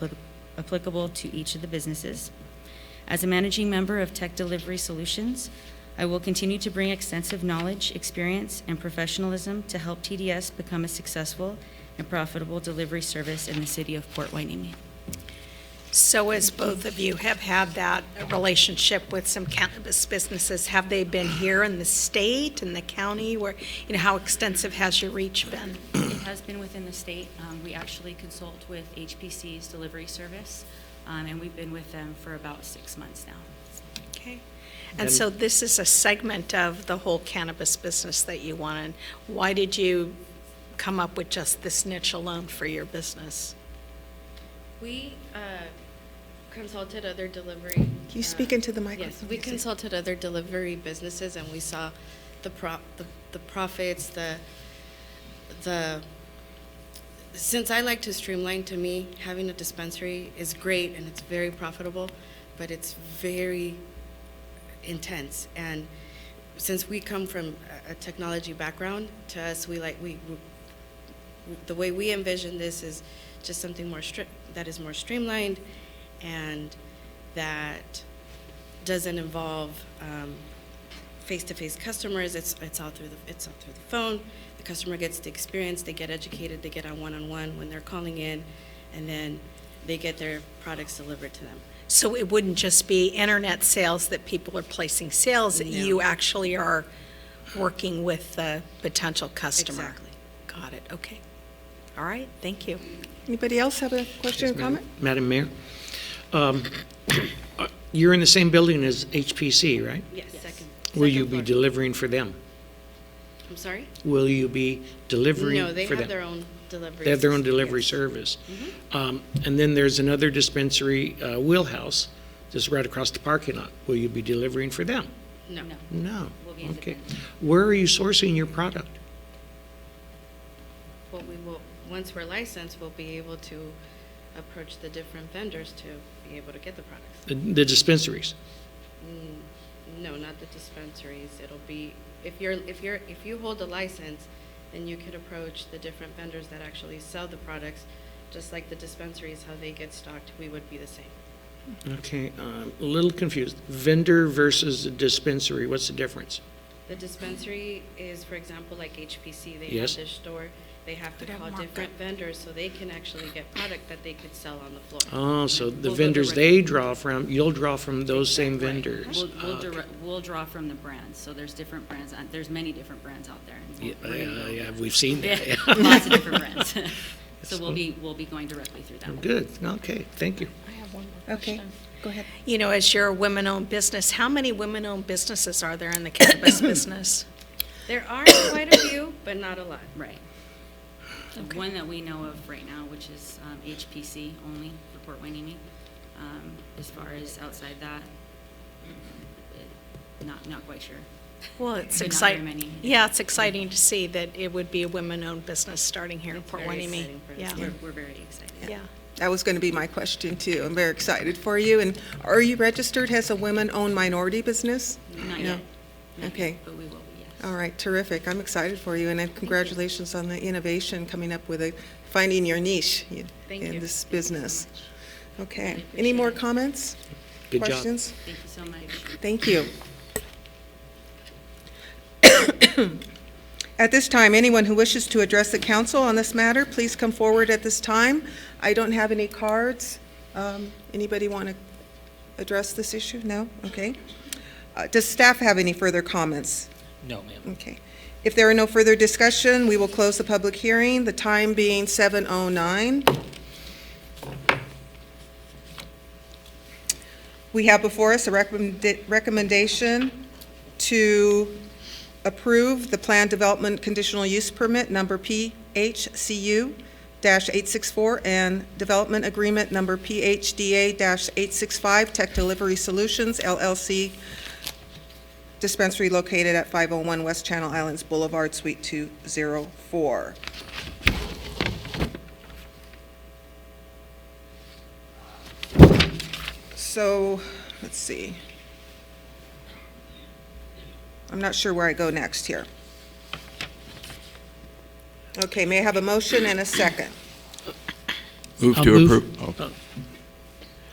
applicable to each of the businesses. As a managing member of Tech Delivery Solutions, I will continue to bring extensive knowledge, experience, and professionalism to help TDS become a successful and profitable delivery service in the city of Port Hueneme. So as both of you have had that relationship with some cannabis businesses, have they been here in the state, in the county, where, how extensive has your reach been? It has been within the state. We actually consult with HPC's delivery service, and we've been with them for about 6 months now. Okay. And so this is a segment of the whole cannabis business that you wanted. Why did you come up with just this niche alone for your business? We consulted other delivery. Can you speak into the microphone? Yes, we consulted other delivery businesses, and we saw the profits, since I like to streamline, to me, having a dispensary is great and it's very profitable, but it's very intense. And since we come from a technology background, to us, the way we envision this is just something that is more streamlined and that doesn't involve face-to-face customers. It's all through the phone. The customer gets the experience, they get educated, they get on one-on-one when they're calling in, and then they get their products delivered to them. So it wouldn't just be internet sales that people are placing sales, No. you actually are working with the potential customer? Exactly. Got it, okay. All right, thank you. Anybody else have a question or comment? Madam Mayor, you're in the same building as HPC, right? Yes, second. Will you second be floor. delivering for them? I'm sorry? Will you be delivering No, they for have them? their own delivery. They have their own system, delivery yes. service. Mhm. And then there's another dispensary, Wheelhouse, just right across the parking lot. Will you be delivering for them? No. No. We'll be Okay. independent. Where are you sourcing your product? Well, we will, once we're licensed, we'll be able to approach the different vendors to be able to get the products. The dispensaries? No, not the dispensaries. It'll be, if you hold a license, then you could approach the different vendors that actually sell the products, just like the dispensaries, how they get stocked, we would be the same. Okay, a little confused. Vendor versus a dispensary, what's the difference? The dispensary is, for example, like HPC, they Yes. have their store, they have to They have call markup. different vendors so they can actually get product that they could sell on the floor. Oh, so And the we'll go vendors directly- they draw from, you'll draw from those same Right. vendors. We'll draw from the brands, so there's different brands, there's many different brands out there. and Yeah, we're gonna go- yeah, we've seen that. Yeah, lots of different brands. So we'll be going directly through them. Good, okay, thank you. I have one more Okay, question. go ahead. You know, as you're a women-owned business, how many women-owned businesses are there in the cannabis business? There are quite a few, but not a lot. Right. The one that we know of right now, which is HPC only for Port Hueneme. As far as outside that, not quite sure. Well, it's But not very exciting. many. Yeah, it's exciting to see that it would be a women-owned business starting here in It's Port very Hueneme. exciting for us. Yeah, We're very excited. yeah. That was going to be my question, too. I'm very excited for you. And are you registered as a women-owned minority business? Not No. yet. Not Okay. yet, but we will be, yes. All right, terrific. I'm excited for you, and congratulations on the innovation coming up with finding your niche Thank in you. this Thank you so business. much. Okay. Really Any more appreciate it. comments? Good job. Questions? Thank you so much. Thank you. At this time, anyone who wishes to address the council on this matter, please come forward at this time. I don't have any cards. Anybody want to address this issue? No? Okay. Does staff have any further comments? No, ma'am. Okay. If there are no further discussion, we will close the public hearing, the time being 7:09. We have before us a recommendation to approve the Plan Development Conditional Use Permit number PHCU-864 and Development Agreement number PHDA-865 Tech Delivery Solutions LLC dispensary located at 501 West Channel Islands Boulevard, Suite 204. So, let's see. I'm not sure where I go next here. Okay, may I have a motion and a second? Move I'll to move. approve. Oh,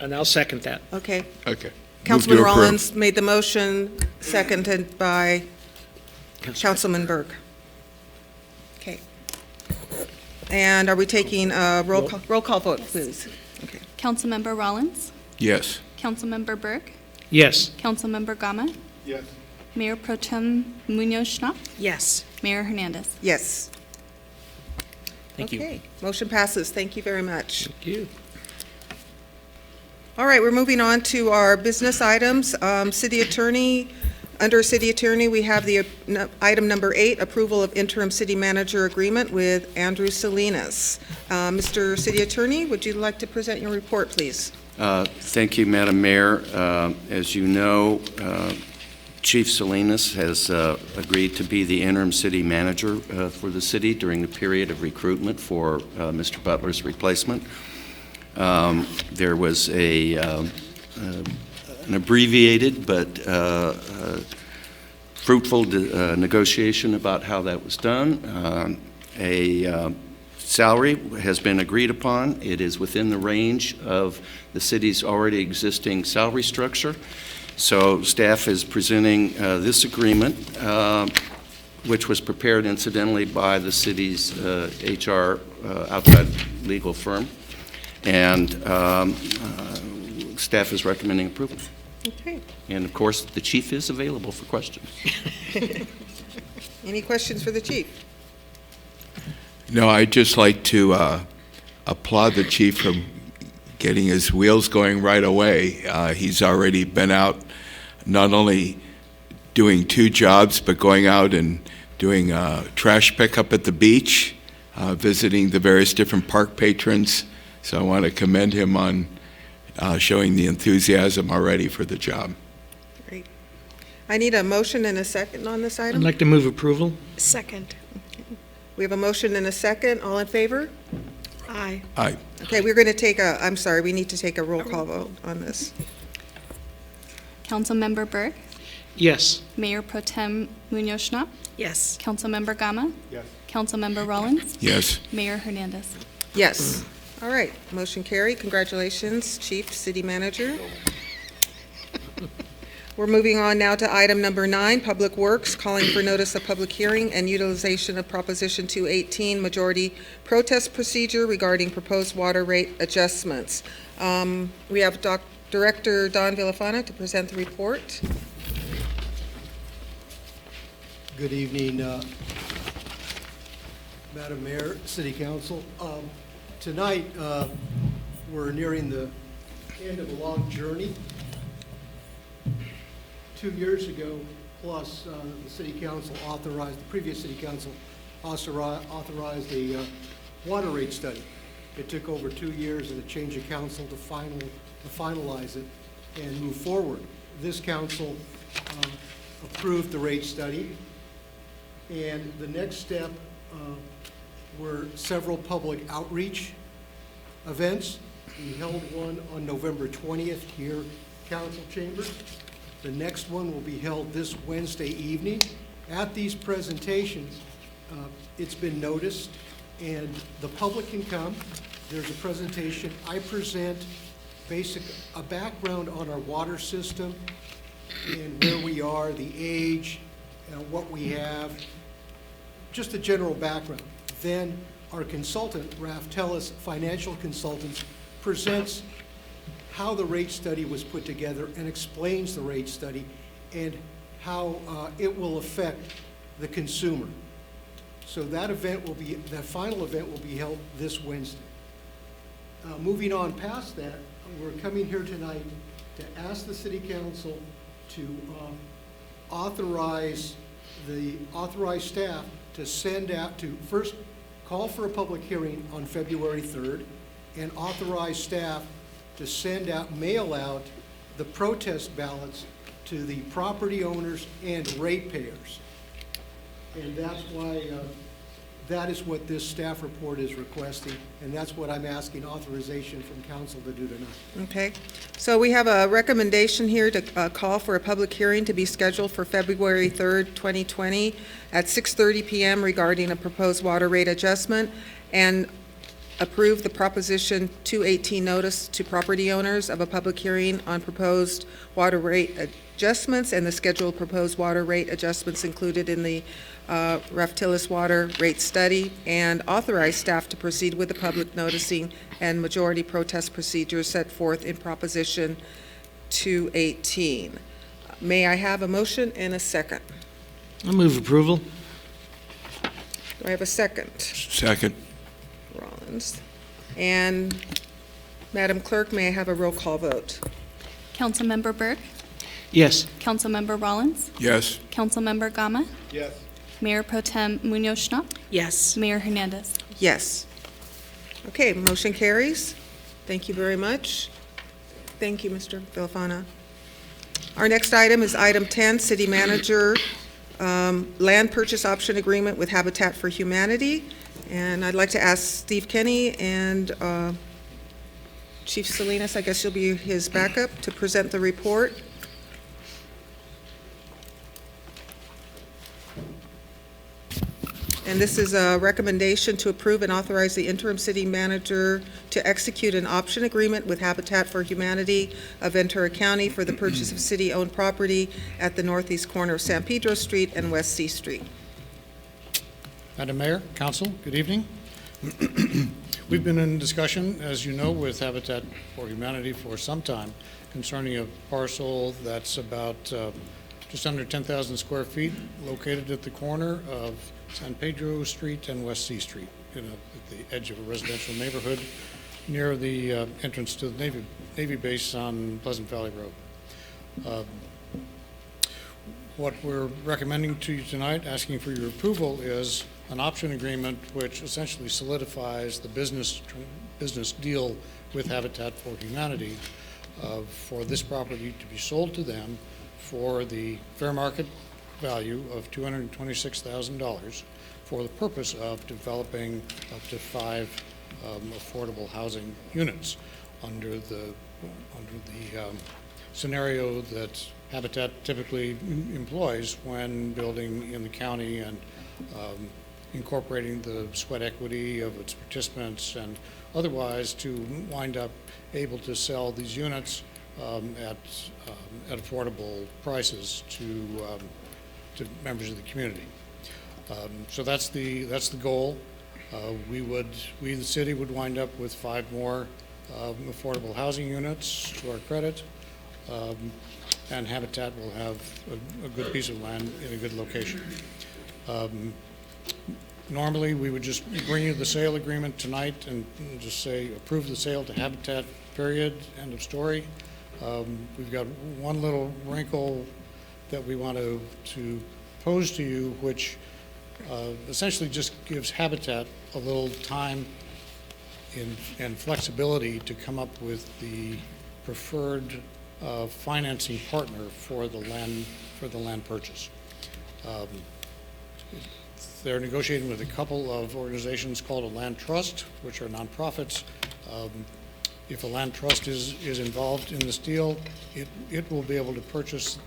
And I'll second that. Okay. okay. Councilman Move to approve. Rollins made the motion, seconded by Councilman Burke. Okay. And are we taking a roll call vote, please? Okay. Councilmember Rollins, Yes. Councilmember Burke, Yes. Councilmember Gama, Yes. Mayor Pro Tem Munoz-Schnapp, Yes. Mayor Hernandez. Yes. Thank you. Okay, motion passes. Thank you very much. Thank you. All right, we're moving on to our business items. City Attorney, under City Attorney, we have the item number 8, approval of interim city manager agreement with Andrew Salinas. Mr. City Attorney, would you like to present your report, please? Thank you, Madam Mayor. As you know, Chief Salinas has agreed to be the interim city manager for the city during the period of recruitment for Mr. Butler's replacement. There was an abbreviated but fruitful negotiation about how that was done. A salary has been agreed upon. It is within the range of the city's already existing salary structure. So staff is presenting this agreement, which was prepared incidentally by the city's HR outside legal firm, and staff is recommending approval. Okay. And of course, the chief is available for questions. Any questions for the chief? No, I'd just like to applaud the chief for getting his wheels going right away. He's already been out not only doing 2 jobs, but going out and doing trash pickup at the beach, visiting the various different park patrons. So I want to commend him on showing the enthusiasm already for the job. Great. I need a motion and a second on this I'd item. like to move approval. Second. We have a motion and a second. All in favor? Aye. Aye. Okay, we're going to take I'm sorry, we need to take a roll call vote on this. Councilmember Burke, Yes. Mayor Pro Tem Munoz-Schnapp, Yes. Councilmember Gama, Yes. Councilmember Rollins, Yes. Mayor Hernandez. Yes. All right, motion carried. Congratulations, Chief City Manager. We're moving on now to item number 9, Public Works, calling for notice of public hearing and utilization of Proposition 218 majority protest procedure regarding proposed water rate adjustments. We have Director Don Villafana to present the report. Good evening, Madam Mayor, City Council. Tonight, we're nearing the end of a long journey. 2 years ago, plus, the City Council authorized, the previous City Council authorized a water rate study. It took over 2 years and a change of council to finalize it and move forward. This council approved the rate study, and the next step were several public outreach events. We held one on November 20th here, council chambers. The next one will be held this Wednesday evening. At these presentations, it's been noticed, and the public can come. There's a presentation. I present a background on our water system and where we are, the age, what we have, just a general background. Then our consultant, Raf Tellis, financial consultants, presents how the rate study was put together and explains the rate study and how it will affect the consumer. So that final event will be held this Wednesday. Moving on past that, we're coming here tonight to ask the City Council to authorize staff to send out to first call for a public hearing on February 3rd and authorize staff to mail out the protest ballots to the property owners and ratepayers. And that's why, that is what this staff report is requesting, and that's what I'm asking authorization from council to do tonight. Okay, so we have a recommendation here to call for a public hearing to be scheduled for February 3rd, 2020 at 6:30 p.m. regarding a proposed water rate adjustment, and approve the Proposition 218 notice to property owners of a public hearing on proposed water rate adjustments and the scheduled proposed water rate adjustments included in the Raftillis water rate study, and authorize staff to proceed with the public noticing and majority protest procedures set forth in Proposition 218. May I have a motion and a second? I move approval. Do I have a second? Second. Rollins. And Madam Clerk, may I have a roll call vote? Councilmember Burke, Yes. Councilmember Rollins, Yes. Councilmember Gama, Yes. Mayor Pro Tem Munoz-Schnapp, Yes. Mayor Hernandez. Yes. Okay, motion carries. Thank you very much. Thank you, Mr. Villafana. Our next item is item 10, City Manager Land Purchase Option Agreement with Habitat for Humanity. And I'd like to ask Steve Kenny and Chief Salinas, I guess you'll be his backup, to present the report. And this is a recommendation to approve and authorize the interim city manager to execute an option agreement with Habitat for Humanity of Ventura County for the purchase of city-owned property at the northeast corner of San Pedro Street and West C Street. Madam Mayor, Council, good evening. We've been in discussion, as you know, with Habitat for Humanity for some time concerning a parcel that's about just under 10,000 square feet located at the corner of San Pedro Street and West C Street, at the edge of a residential neighborhood near the entrance to the Navy base on Pleasant Valley Road. What we're recommending to you tonight, asking for your approval, is an option agreement which essentially solidifies the business deal with Habitat for Humanity for this property to be sold to them for the fair market value of $226,000 for the purpose of developing up to 5 affordable housing units under the scenario that Habitat typically employs when building in the county and incorporating the sweat equity of its participants and otherwise to wind up able to sell these units at affordable prices to members of the community. So that's the goal. We, the city, would wind up with 5 more affordable housing units to our credit, and Habitat will have a good piece of land in a good location. Normally, we would just bring you the sale agreement tonight and just say approve the sale to Habitat, period, end of story. We've got one little wrinkle that we want to pose to you, which essentially just gives Habitat a little time and flexibility to come up with the preferred financing partner for the land purchase. They're negotiating with a couple of organizations called a land trust, which are nonprofits. If a land trust is involved in this deal, it will be able to purchase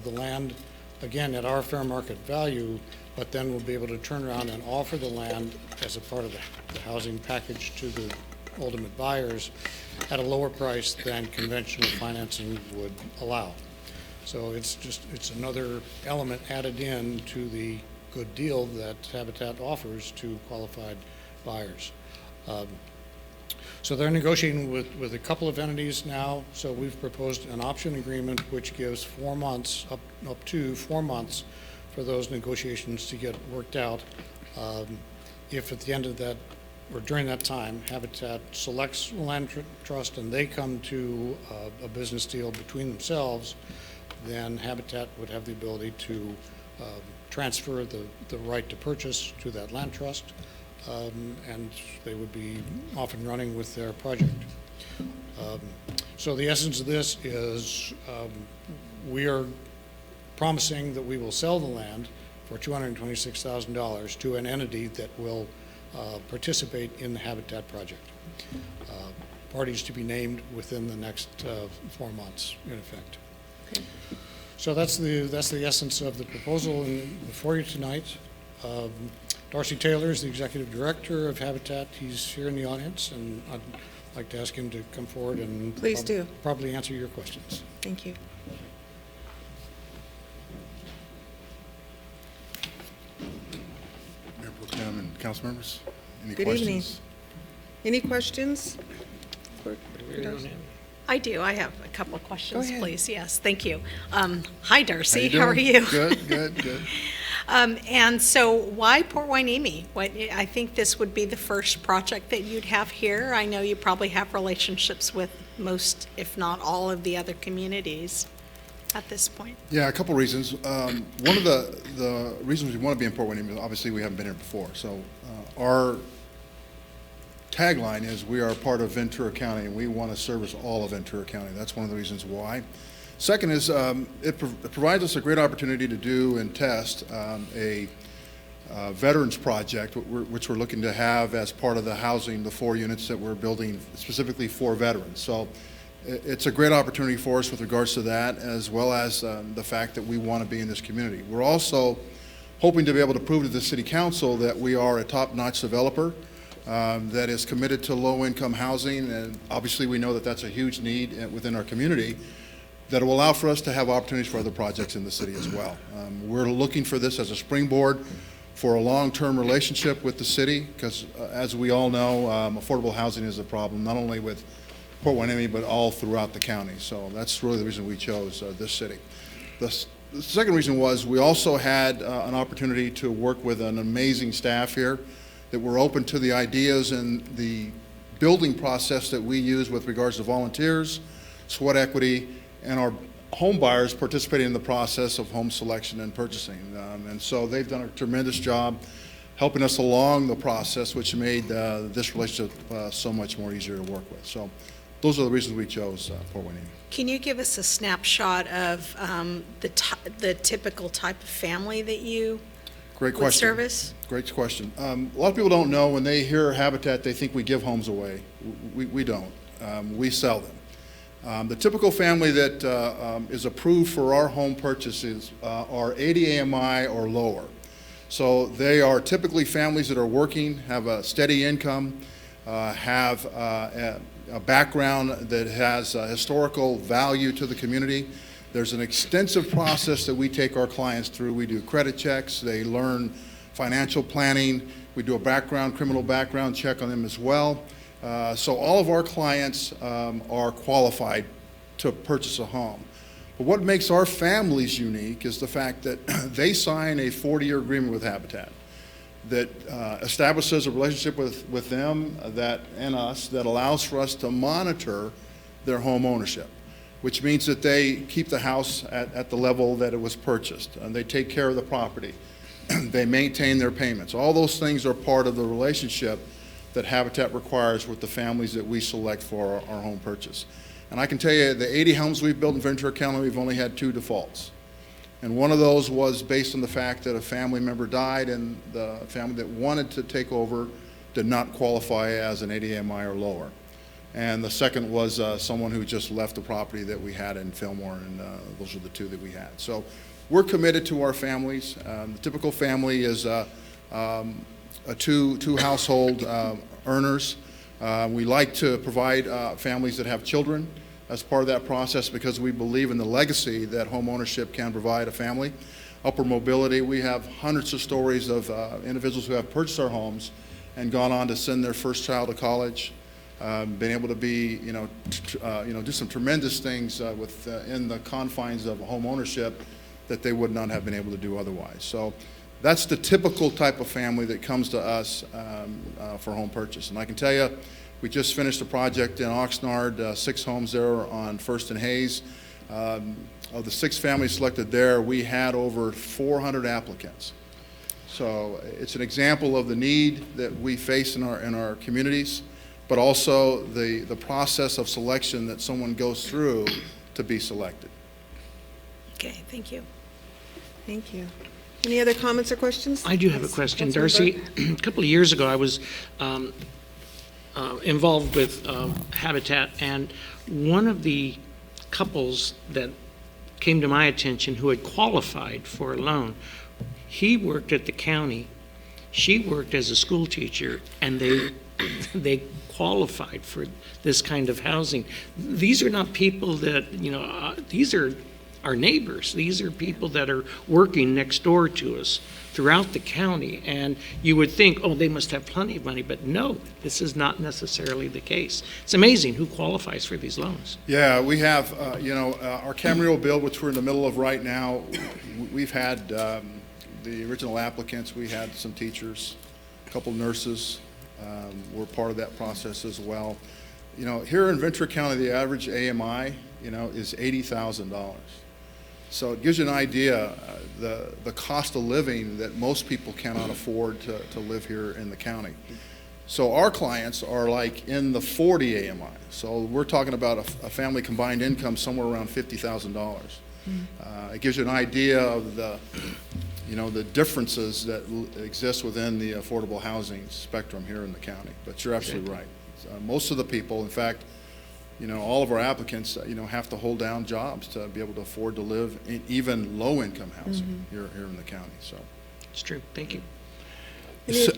the land, again, at our fair market value, but then we'll be able to turn around and offer the land as a part of the housing package to the ultimate buyers at a lower price than conventional financing would allow. So it's another element added in to the good deal that Habitat offers to qualified buyers. So they're negotiating with a couple of entities now. So we've proposed an option agreement which gives 4 months, up to 4 months, for those negotiations to get worked out. If at the end of that, or during that time, Habitat selects a land trust and they come to a business deal between themselves, then Habitat would have the ability to transfer the right to purchase to that land trust, and they would be off and running with their project. So the essence of this is we are promising that we will sell the land for $226,000 to an entity that will participate in the Habitat project. Parties to be named within the next 4 months, in effect. Okay. So that's the essence of the proposal before you tonight. Darcy Taylor is the executive director of Habitat. He's here in the audience, and I'd like to ask him to come forward and Please do. probably answer your questions. Thank you. Mayor Pro Tem and council members, any Good questions? evening. Any questions? I do. I have a couple of questions, ahead. please. Yes, thank you. Hi, Darcy. you How are doing? you? Good. And so why Port Hueneme? I think this would be the first project that you'd have here. I know you probably have relationships with most, if not all, of the other communities at this point. Yeah, a couple reasons. One of the reasons we want to be in Port Hueneme is obviously we haven't been here before. So our tagline is we are part of Ventura County and we want to service all of Ventura County. That's one of the reasons why. Second is it provides us a great opportunity to do and test a veterans project, which we're looking to have as part of the housing, the 4 units that we're building specifically for veterans. So it's a great opportunity for us with regards to that, as well as the fact that we want to be in this community. We're also hoping to be able to prove to the City Council that we are a top-notch developer that is committed to low-income housing, and obviously we know that that's a huge need within our community, that will allow for us to have opportunities for other projects in the city as well. We're looking for this as a springboard for a long-term relationship with the city, because as we all know, affordable housing is a problem, not only with Port Hueneme, but all throughout the county. So that's really the reason we chose this city. The second reason was we also had an opportunity to work with an amazing staff here, that were open to the ideas and the building process that we use with regards to volunteers, sweat equity, and our home buyers participating in the process of home selection and purchasing. And so they've done a tremendous job helping us along the process, which made this relationship so much more easier to work with. So those are the reasons we chose Port Hueneme. Can you give us a snapshot of the typical type of family that you Great would question. service? Great question. A lot of people don't know, when they hear Habitat, they think we give homes away. We don't. We sell them. The typical family that is approved for our home purchases are 80 AMI or lower. So they are typically families that are working, have a steady income, have a background that has historical value to the community. There's an extensive process that we take our clients through. We do credit checks. They learn financial planning. We do a criminal background check on them as well. So all of our clients are qualified to purchase a home. But what makes our families unique is the fact that they sign a 40-year agreement with Habitat that establishes a relationship with them and us that allows for us to monitor their home ownership, which means that they keep the house at the level that it was purchased, and they take care of the property. They maintain their payments. All those things are part of the relationship that Habitat requires with the families that we select for our home purchase. And I can tell you, the 80 homes we've built in Ventura County, we've only had 2 defaults. And one of those was based on the fact that a family member died and the family that wanted to take over did not qualify as an 80 AMI or lower. And the second was someone who just left the property that we had in Fillmore, and those are the 2 that we had. So we're committed to our families. The typical family is two household earners. We like to provide families that have children as part of that process because we believe in the legacy that home ownership can provide a family. Upward mobility, we have hundreds of stories of individuals who have purchased our homes and gone on to send their first child to college, been able to be, do some tremendous things in the confines of home ownership that they would not have been able to do otherwise. So that's the typical type of family that comes to us for home purchase. And I can tell you, we just finished a project in Oxnard, 6 homes there on First and Hayes. Of the 6 families selected there, we had over 400 applicants. So it's an example of the need that we face in our communities, but also the process of selection that someone goes through to be selected. Okay, thank you. Thank you. Any other comments or questions? I do have a Yes, question. Councilman Darcy, a couple of years ago, I was involved with Habitat, and one of the couples that came to my attention who had qualified for a loan, he worked at the county, she worked as a school teacher, and they qualified for this kind of housing. These are not people that, these are our neighbors. These are people that are working next door to us throughout the county. And you would think, oh, they must have plenty of money. But no, this is not necessarily the case. It's amazing who qualifies for these loans. Yeah, we have, our Camarillo bill, which we're in the middle of right now, we've had the original applicants, we had some teachers, a couple nurses were part of that process as well. Here in Ventura County, the average AMI, is $80,000. So it gives you an idea the cost of living that most people cannot afford to live here in the county. So our clients are like in the 40 AMI. So we're talking about a family combined income somewhere around $50,000. It gives you an idea of the differences that exist within the affordable housing spectrum here in the county. But you're absolutely right. Most of the people, in fact, all of our applicants, have to hold down jobs to be able to afford to live in even low-income housing here in the county. So it's true. Thank you. So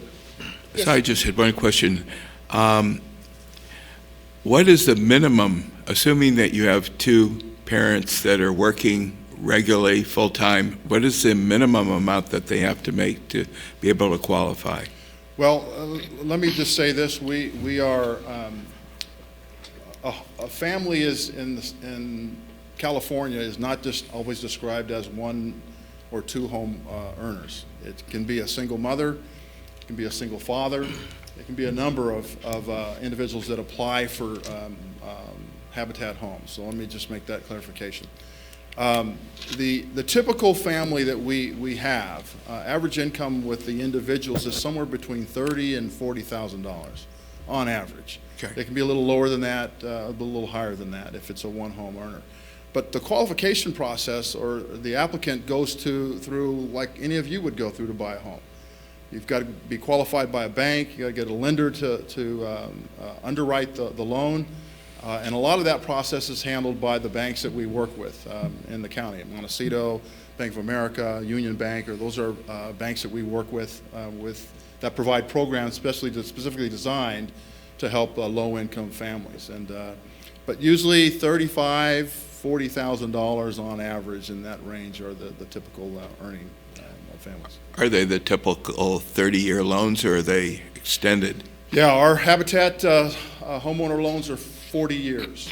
I just had one question. What is the minimum, assuming that you have 2 parents that are working regularly, full-time, what is the minimum amount that they have to make to be able to qualify? Well, let me just say this. We are, a family is in California is not just always described as 1 or 2 home earners. It can be a single mother, it can be a single father, it can be a number of individuals that apply for Habitat homes. So let me just make that clarification. The typical family that we have, average income with the individuals is somewhere between $30,000 and $40,000 on average. Okay. It can be a little lower than that, a little higher than that if it's a 1-home earner. But the qualification process, or the applicant goes through like any of you would go through to buy a home. You've got to be qualified by a bank. You got to get a lender to underwrite the loan. And a lot of that process is handled by the banks that we work with in the county. Montecito, Bank of America, Union Bank, or those are banks that we work with that provide programs specifically designed to help low-income families. But usually $35,000, $40,000 on average in that range are the typical earning of families. Are they the typical 30-year loans, or are they extended? Yeah, our Habitat homeowner loans are 40 years.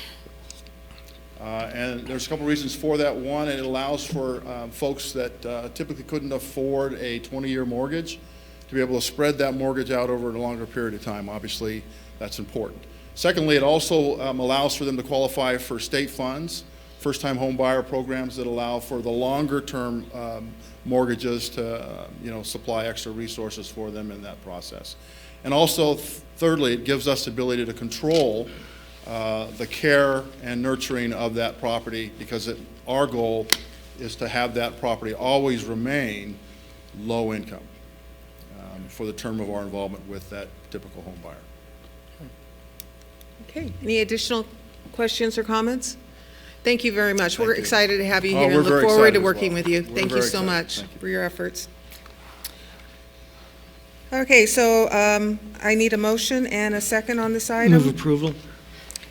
And there's a couple reasons for that. One, it allows for folks that typically couldn't afford a 20-year mortgage to be able to spread that mortgage out over a longer period of time. Obviously, that's important. Secondly, it also allows for them to qualify for state funds, first-time home buyer programs that allow for the longer-term mortgages to supply extra resources for them in that process. And also, thirdly, it gives us the ability to control the care and nurturing of that property, because our goal is to have that property always remain low income for the term of our involvement with that typical home buyer. Okay, any additional questions or comments? Thank you very much. We're excited to have you here we're and look very forward to excited as working well. with you. We're Thank you very so excited. much Thank you. for your efforts. Okay, I need a motion and a second on this item. Move approval.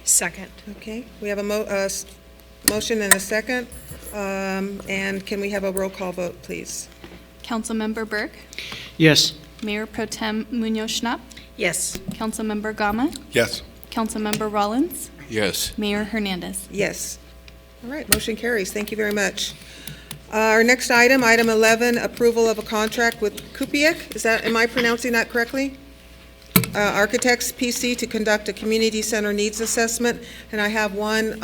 Second. Okay, we have a motion and a second. And can we have a roll call vote, please? Councilmember Burke, Yes. Mayor Pro Tem Munoz-Schnapp, Yes. Councilmember Gama, Yes. Councilmember Rollins, Yes. Mayor Hernandez. Yes. All right, motion carries. Thank you very much. Our next item, item 11, approval of a contract with Kupiec. Am I pronouncing that correctly? Architects PC to conduct a community center needs assessment. And I have one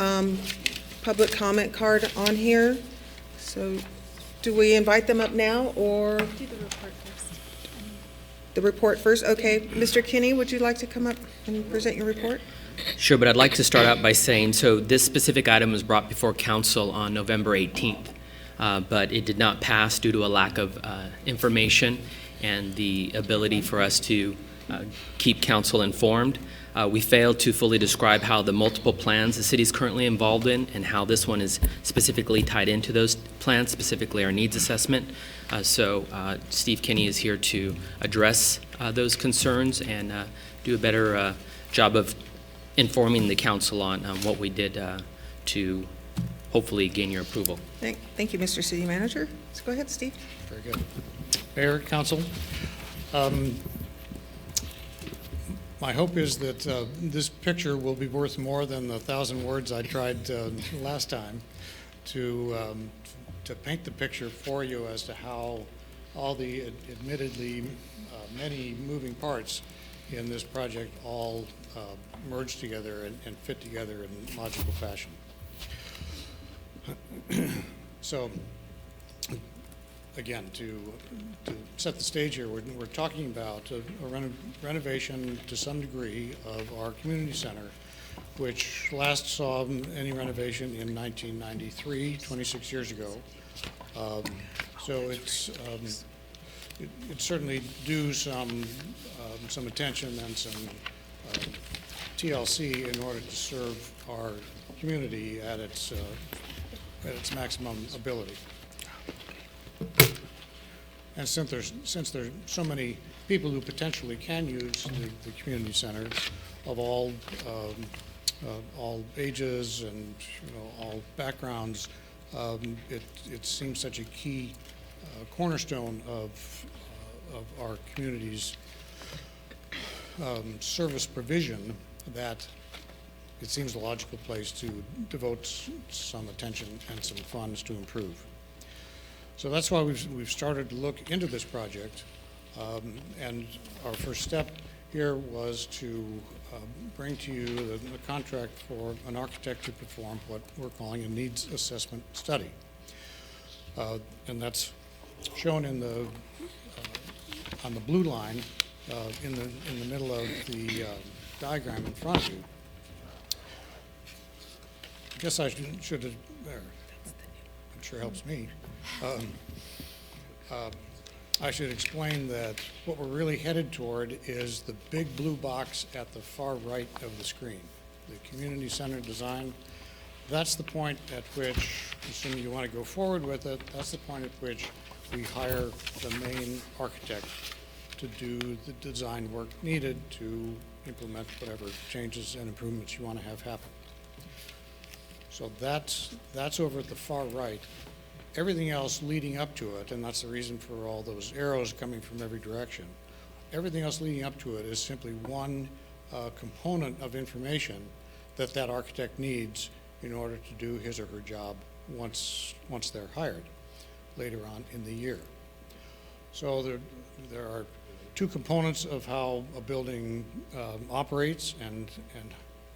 public comment card on here. So do we invite them up now, or? Do the report first. The report first? Okay. Mr. Kinney, would you like to come up and present your report? Sure, but I'd like to start out by saying, so this specific item was brought before council on November 18th, but it did not pass due to a lack of information and the ability for us to keep council informed. We failed to fully describe how the multiple plans the city is currently involved in and how this one is specifically tied into those plans, specifically our needs assessment. So Steve Kinney is here to address those concerns and do a better job of informing the council on what we did to hopefully gain your approval. Thank you, Mr. City Manager. Let's go ahead, Steve. Very good. Mayor, council, my hope is that this picture will be worth more than the 1,000 words I tried last time to paint the picture for you as to how all the admittedly many moving parts in this project all merge together and fit together in logical fashion. So, again, to set the stage here, we're talking about a renovation to some degree of our community center, which last saw any renovation in 1993, 26 years ago. So it certainly due some attention and some TLC in order to serve our community at its maximum ability. And since there's so many people who potentially can use the community center of all ages and all backgrounds, it seems such a key cornerstone of our community's service provision that it seems a logical place to devote some attention and some funds to improve. So that's why we've started to look into this project, and our first step here was to bring to you the contract for an architect to perform what we're calling a needs assessment study, and that's shown in the on the blue line in the middle of the diagram in front of you. I guess I should have there. It sure helps me. I should explain that what we're really headed toward is the big blue box at the far right of the screen. the community center design. That's the point at which, assuming you want to go forward with it, that's the point at which we hire the main architect to do the design work needed to implement whatever changes and improvements you want to have happen. So that's over at the far right. Everything else leading up to it, and that's the reason for all those arrows coming from every direction, everything else leading up to it is simply one component of information that that architect needs in order to do his or her job once they're hired later on in the year. So there are two components of how a building operates and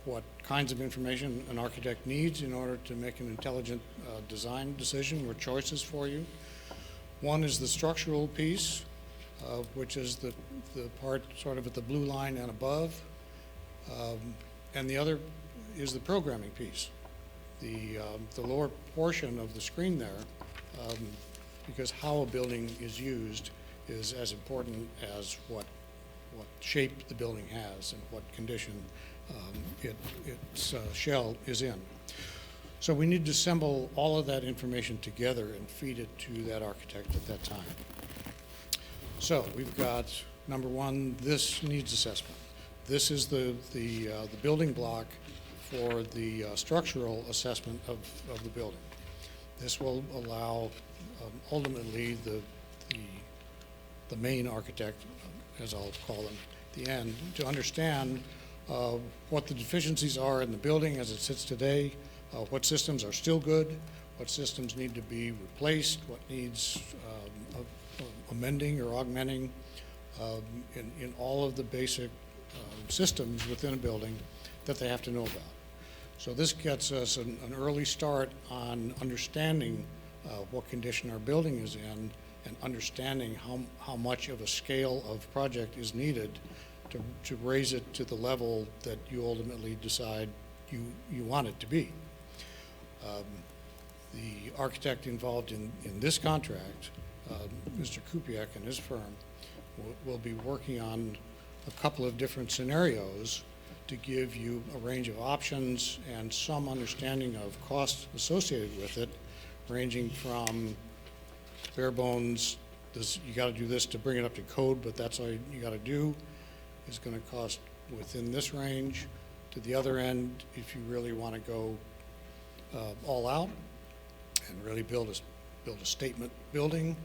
what kinds of information an architect needs in order to make an intelligent design decision or choices for you. One is the structural piece, which is the part sort of at the blue line and above, and the other is the programming piece, the lower portion of the screen there, because how a building is used is as important as what shape the building has and what condition its shell is in. So we need to assemble all of that information together and feed it to that architect at that time. So we've got, number one, this needs assessment. This is the building block for the structural assessment of the building. This will allow ultimately the main architect, as I'll call them, the end, to understand what the deficiencies are in the building as it sits today, what systems are still good, what systems need to be replaced, what needs amending or augmenting in all of the basic systems within a building that they have to know about. So this gets us an early start on understanding what condition our building is in and understanding how much of a scale of project is needed to raise it to the level that you ultimately decide you want it to be. The architect involved in this contract, Mr. Kupiec and his firm, will be working on a couple of different scenarios to give you a range of options and some understanding of costs associated with it, ranging from bare bones, you got to do this to bring it up to code, but that's all you got to do, is going to cost within this range. To the other end, if you really want to go all out and really build a statement building,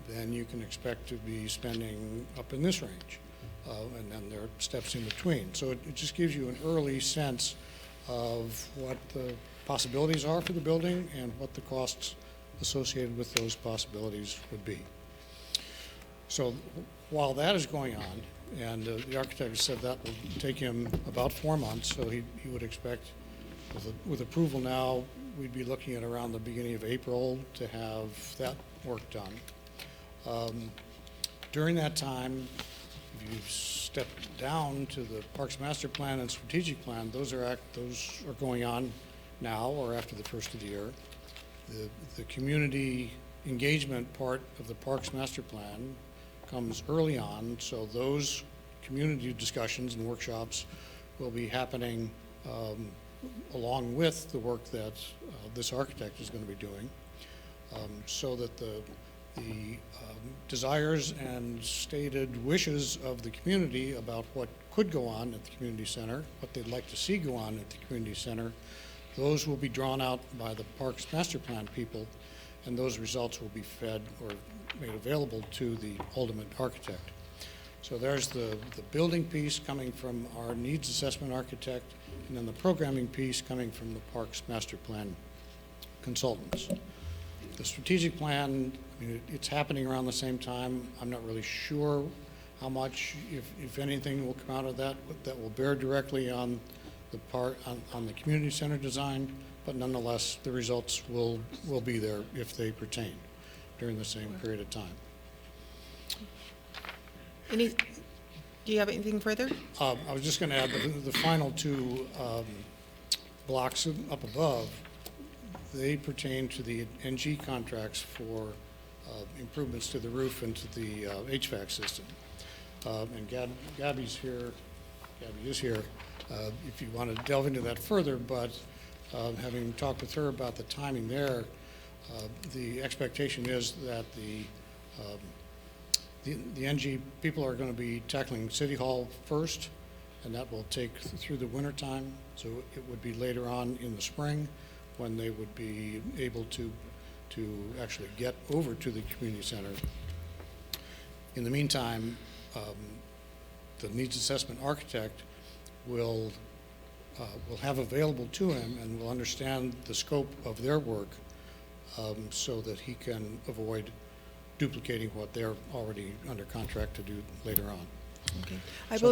then you can expect to be spending up in this range. And then there are steps in between. So it just gives you an early sense of what the possibilities are for the building and what the costs associated with those possibilities would be. So while that is going on, and the architect said that will take him about 4 months, so he would expect, with approval now, we'd be looking at around the beginning of April to have that work done. During that time, if you step down to the Parks Master Plan and Strategic Plan, those are going on now or after the first of the year. The community engagement part of the Parks Master Plan comes early on, so those community discussions and workshops will be happening along with the work that this architect is going to be doing, so that the desires and stated wishes of the community about what could go on at the community center, what they'd like to see go on at the community center, those will be drawn out by the Parks Master Plan people, and those results will be fed or made available to the ultimate architect. So there's the building piece coming from our needs assessment architect, and then the programming piece coming from the Parks Master Plan consultants. The strategic plan, I mean, it's happening around the same time. I'm not really sure how much, if anything, will come out of that will bear directly on the on the community center design, but nonetheless, the results will be there if they pertain during the same period of time. Do you have anything further? I was just going to add the final two blocks up above. They pertain to the NG contracts for improvements to the roof and to the HVAC system. And Gabby's here. Gabby is here. if you want to delve into that further, but having talked with her about the timing there, the expectation is that the NG people are going to be tackling City Hall first, and that will take through the winter time. So it would be later on in the spring when they would be able to actually get over to the community center. In the meantime, the needs assessment architect will have available to him and will understand the scope of their work so that he can avoid duplicating what they're already under contract to do later on. Okay. So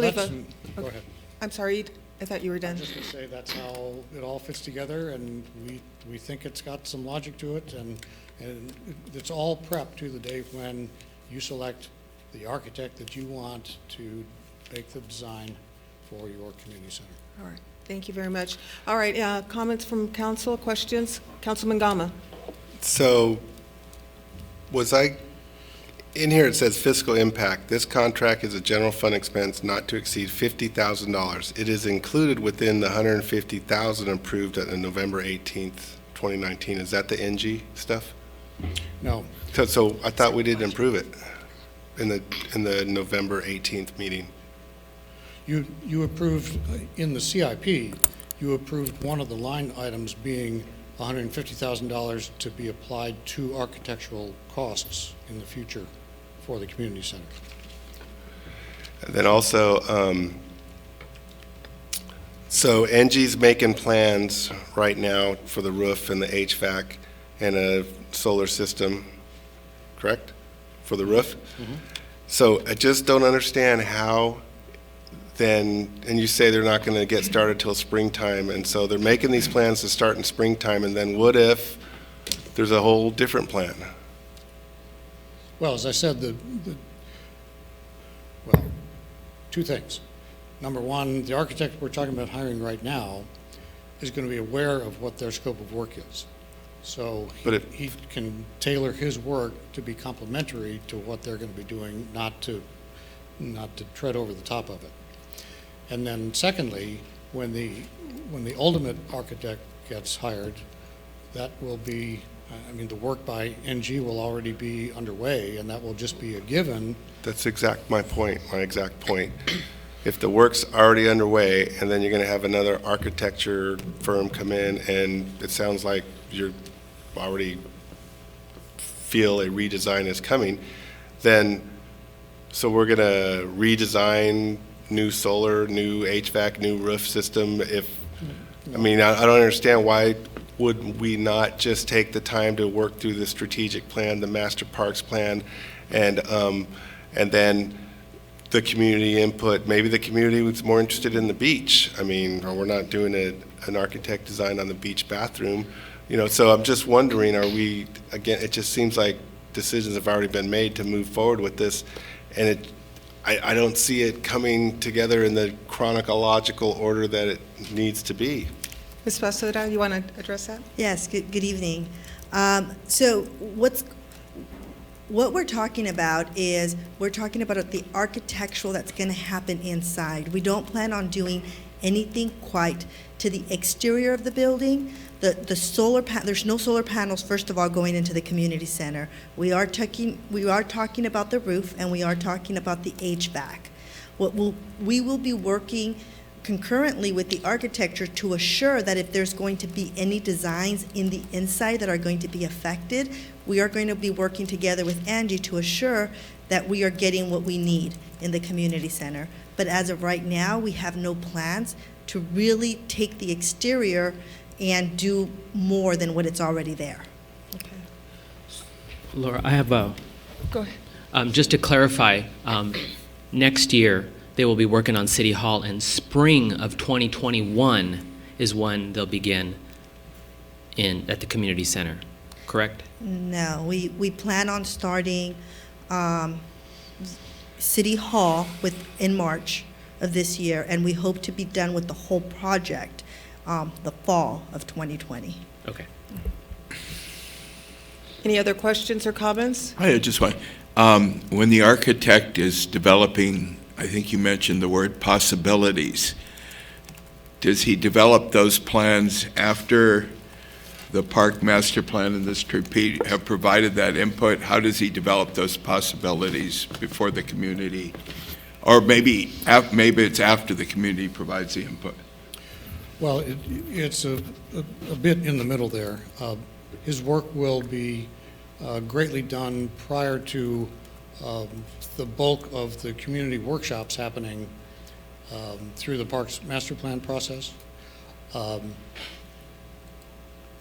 Go ahead. I'm sorry, I thought you were done. I was just going to say that's how it all fits together, and we think it's got some logic to it, and it's all prepped to the day when you select the architect that you want to make the design for your community center. All right, thank you very much. All right, comments from council, questions? Councilman Gama. So, in here it says fiscal impact. This contract is a general fund expense not to exceed $50,000. It is included within the $150,000 approved at the November 18th, 2019. Is that the NG stuff? No. So I thought we didn't approve it in the November 18th meeting. You approved, in the CIP, you approved one of the line items being $150,000 to be applied to architectural costs in the future for the community center. And then also, so NG's making plans right now for the roof and the HVAC and a solar system, correct? For the roof? Mm-hmm. So I just don't understand how then, and you say they're not going to get started till springtime, and so they're making these plans to start in springtime, and then what if there's a whole different plan? Well, as I said, well, two things. Number one, the architect we're talking about hiring right now is going to be aware of what their scope of work is. So he can tailor his work to be complementary to what they're going to be doing, not to tread over the top of it. And then secondly, when the ultimate architect gets hired, that will be, I mean, the work by NG will already be underway, and that will just be a given. That's my exact point. If the work's already underway, and then you're going to have another architecture firm come in, and it sounds like you're already feel a redesign is coming, then, so we're going to redesign new solar, new HVAC, new roof system. I mean, I don't understand why would we not just take the time to work through the strategic plan, the master parks plan, and then the community input. Maybe the community was more interested in the beach. I mean, or we're not doing an architect design on the beach bathroom. You know, so I'm just wondering, are we, again, it just seems like decisions have already been made to move forward with this, and I don't see it coming together in the chronological order that it needs to be. Ms. Basuda, you want to address that? Yes, good evening. So what we're talking about is we're talking about the architectural that's going to happen inside. We don't plan on doing anything quite to the exterior of the building. The solar there's no solar panels, first of all, going into the community center. We are talking about the roof, and we are talking about the HVAC. We will be working concurrently with the architecture to assure that if there's going to be any designs in the inside that are going to be affected, we are going to be working together with Angie to assure that we are getting what we need in the community center. But as of right now, we have no plans to really take the exterior and do more than what it's already there. Okay. Laura, I have a... Go ahead. Just to clarify, next year they will be working on City Hall, and spring of 2021 is when they'll begin at the community center, correct? No, we plan on starting City Hall in March of this year, and we hope to be done with the whole project the fall of 2020. Okay. Any other questions or comments? I just want, when the architect is developing, I think you mentioned the word possibilities. does he develop those plans after the park master plan and the street have provided that input? How does he develop those possibilities before the community? Or maybe it's after the community provides the input? Well, it's a bit in the middle there. His work will be greatly done prior to the bulk of the community workshops happening through the Parks Master Plan process.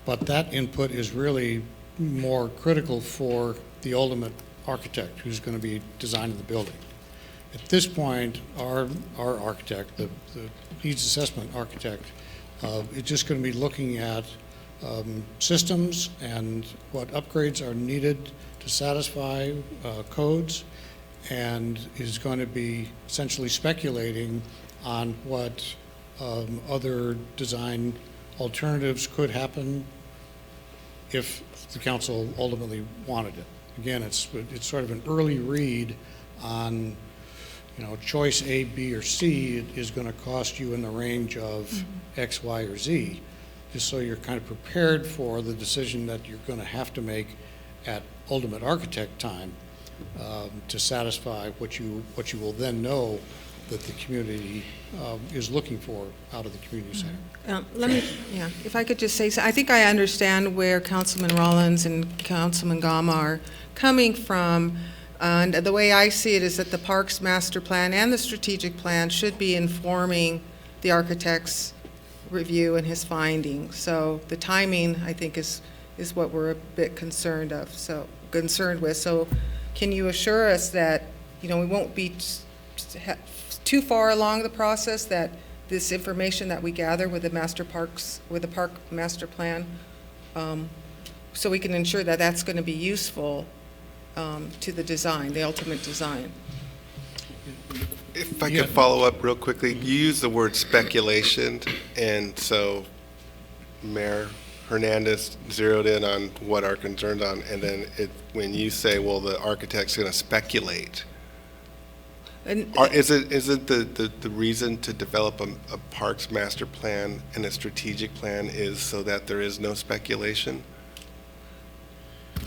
But that input is really more critical for the ultimate architect who's going to be designing the building. At this point, our architect, the needs assessment architect, is just going to be looking at systems and what upgrades are needed to satisfy codes, and is going to be essentially speculating on what other design alternatives could happen if the council ultimately wanted it. Again, it's sort of an early read on, choice A, B, or C is going to cost you in the range of X, Y, or Z, just so you're kind of prepared for the decision that you're going to have to make at ultimate architect time to satisfy what you will then know that the community is looking for out of the community center. If I could just say, so I think I understand where Councilman Rollins and Councilman Gama are coming from. And the way I see it is that the Parks Master Plan and the Strategic Plan should be informing the architect's review and his findings. So the timing, I think, is what we're a bit concerned with. So can you assure us that, we won't be too far along the process, that this information that we gather with the Park Master Plan, so we can ensure that that's going to be useful to the design, the ultimate design? If I could follow up real quickly, you use the word speculation, and so Mayor Hernandez zeroed in on what our concerns on, and then when you say, well, the architect's going to speculate, is it the reason to develop a Parks Master Plan and a strategic plan is so that there is no speculation?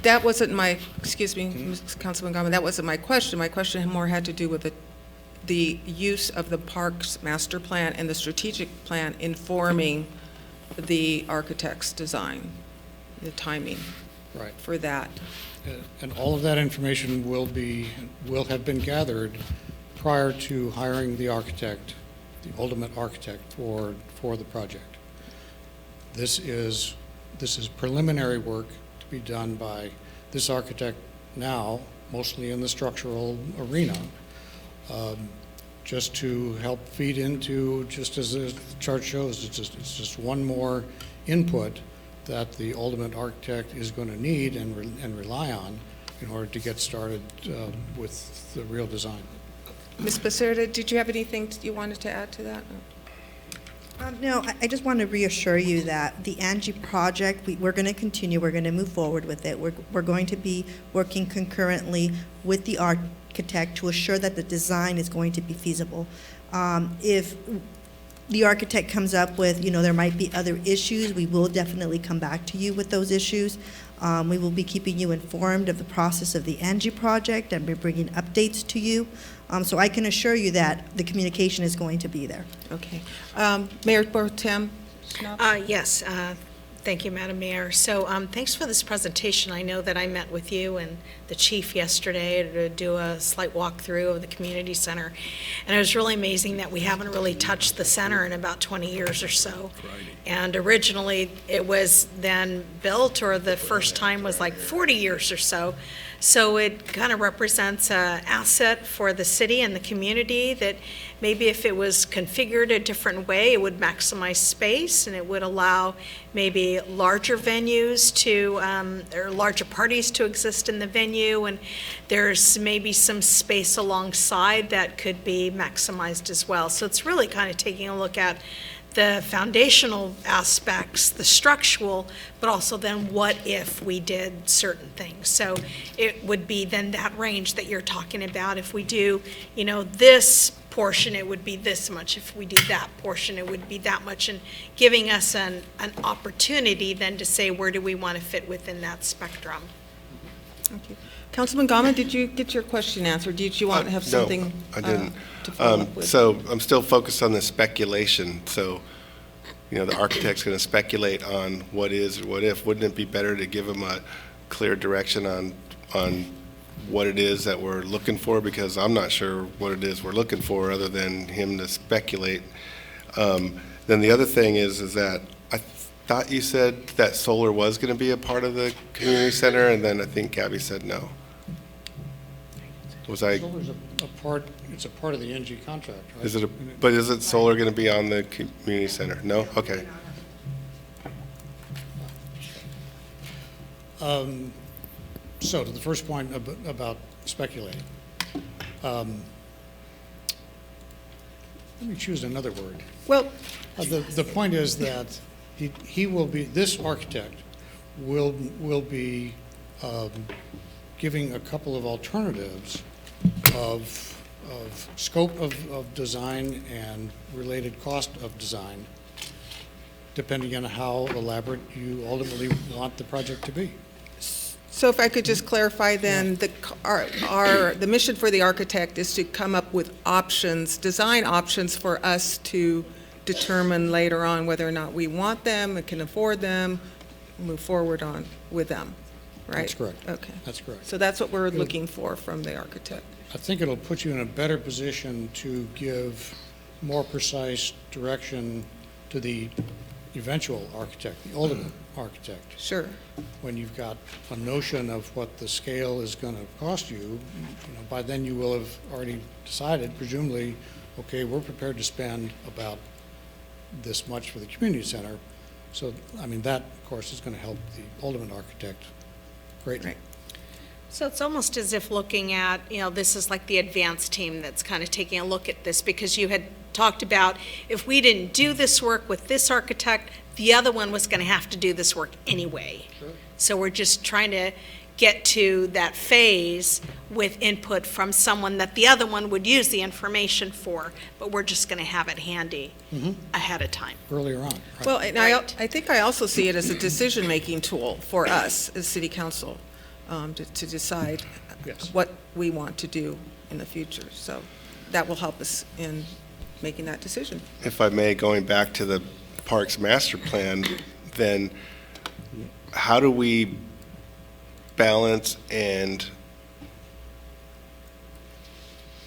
That wasn't my, excuse me, Councilman Gama, that wasn't my question. My question more had to do with the use of the Parks Master Plan and the Strategic Plan informing the architect's design, the timing for that. And all of that information will have been gathered prior to hiring the architect, the ultimate architect for the project. This is preliminary work to be done by this architect now, mostly in the structural arena, just to help feed into, just as the chart shows, it's just one more input that the ultimate architect is going to need and rely on in order to get started with the real design. Ms. Becerra, did you have anything you wanted to add to that? No, I just want to reassure you that the Angie project, we're going to continue, we're going to move forward with it. We're going to be working concurrently with the architect to assure that the design is going to be feasible. If the architect comes up with, there might be other issues, we will definitely come back to you with those issues. We will be keeping you informed of the process of the Angie project and be bringing updates to you. So I can assure you that the communication is going to be there. Okay. Mayor Pro Tem? Yes. Thank you, Madam Mayor. So thanks for this presentation. I know that I met with you and the chief yesterday to do a slight walkthrough of the community center. And it was really amazing that we haven't really touched the center in about 20 years or so. And originally it was then built, or the first time was like 40 years or so. So it kind of represents an asset for the city and the community that maybe if it was configured a different way, it would maximize space and it would allow maybe larger venues to, or larger parties to exist in the venue, and there's maybe some space alongside that could be maximized as well. So it's really kind of taking a look at the foundational aspects, the structural, but also then what if we did certain things. So it would be then that range that you're talking about. If we do, this portion, it would be this much. If we do that portion, it would be that much. And giving us an opportunity then to say, where do we want to fit within that spectrum? Thank you. Councilman Gama, did you get your question answered? Did you want to have something? No, I didn't. To follow up with? So I'm still focused on the speculation. So, the architect's going to speculate on what is or what if. Wouldn't it be better to give him a clear direction on what it is that we're looking for? Because I'm not sure what it is we're looking for other than him to speculate. Then the other thing is that I thought you said that solar was going to be a part of the community center, and then I think Gabby said no. Was I? Solar's it's a part of the NG contract, right? But is it solar going to be on the community center? No? Okay. So to the first point about speculating. Let me choose another word. Well, the point is that he will be, this architect will be giving a couple of alternatives of scope of design and related cost of design, depending on how elaborate you ultimately want the project to be. So if I could just clarify then, the mission for the architect is to come up with options, design options for us to determine later on whether or not we want them and can afford them, move forward on with them, right? That's correct. Okay. That's correct. So that's what we're looking for from the architect. I think it'll put you in a better position to give more precise direction to the eventual architect, the ultimate architect. Sure. When you've got a notion of what the scale is going to cost you, by then you will have already decided, presumably, okay, we're prepared to spend about this much for the community center. So, that, of course, is going to help the ultimate architect greatly. Right. So it's almost as if looking at, this is like the advanced team that's kind of taking a look at this, because you had talked about if we didn't do this work with this architect, the other one was going to have to do this work anyway. Sure. So we're just trying to get to that phase with input from someone that the other one would use the information for, but we're just going to have it handy ahead of time. Earlier on. Right. Well, and I think I also see it as a decision-making tool for us as city council to decide what we want to do in the future. So that will help us in making that decision. If I may, going back to the Parks Master Plan, then how do we balance and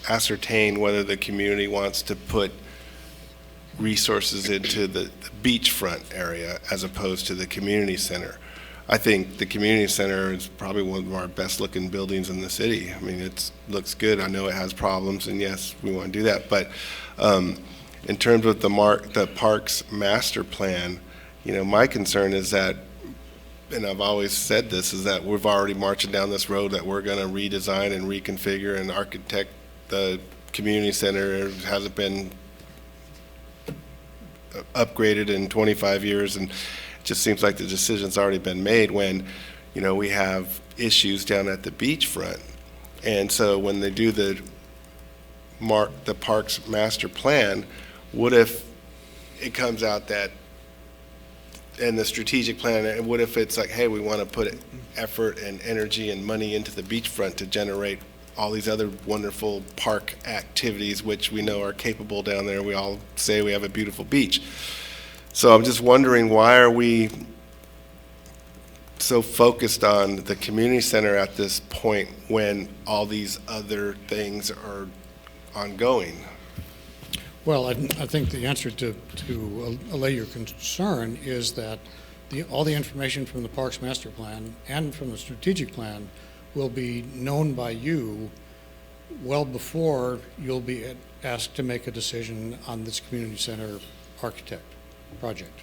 ascertain whether the community wants to put resources into the beachfront area as opposed to the community center? I think the community center is probably one of our best looking buildings in the city. It looks good. I know it has problems, and yes, we want to do that. But in terms of the Parks Master Plan, my concern is that, and I've always said this, is that we've already marching down this road that we're going to redesign and reconfigure and architect the community center. It hasn't been upgraded in 25 years, and it just seems like the decision's already been made when, we have issues down at the beachfront. And so when they do the Parks Master Plan, what if it comes out that in the strategic plan, what if it's like, hey, we want to put effort and energy and money into the beachfront to generate all these other wonderful park activities, which we know are capable down there. We all say we have a beautiful beach. So I'm just wondering, why are we so focused on the community center at this point when all these other things are ongoing? Well, I think the answer to allay your concern is that all the information from the Parks Master Plan and from the strategic plan will be known by you well before you'll be asked to make a decision on this community center architect project.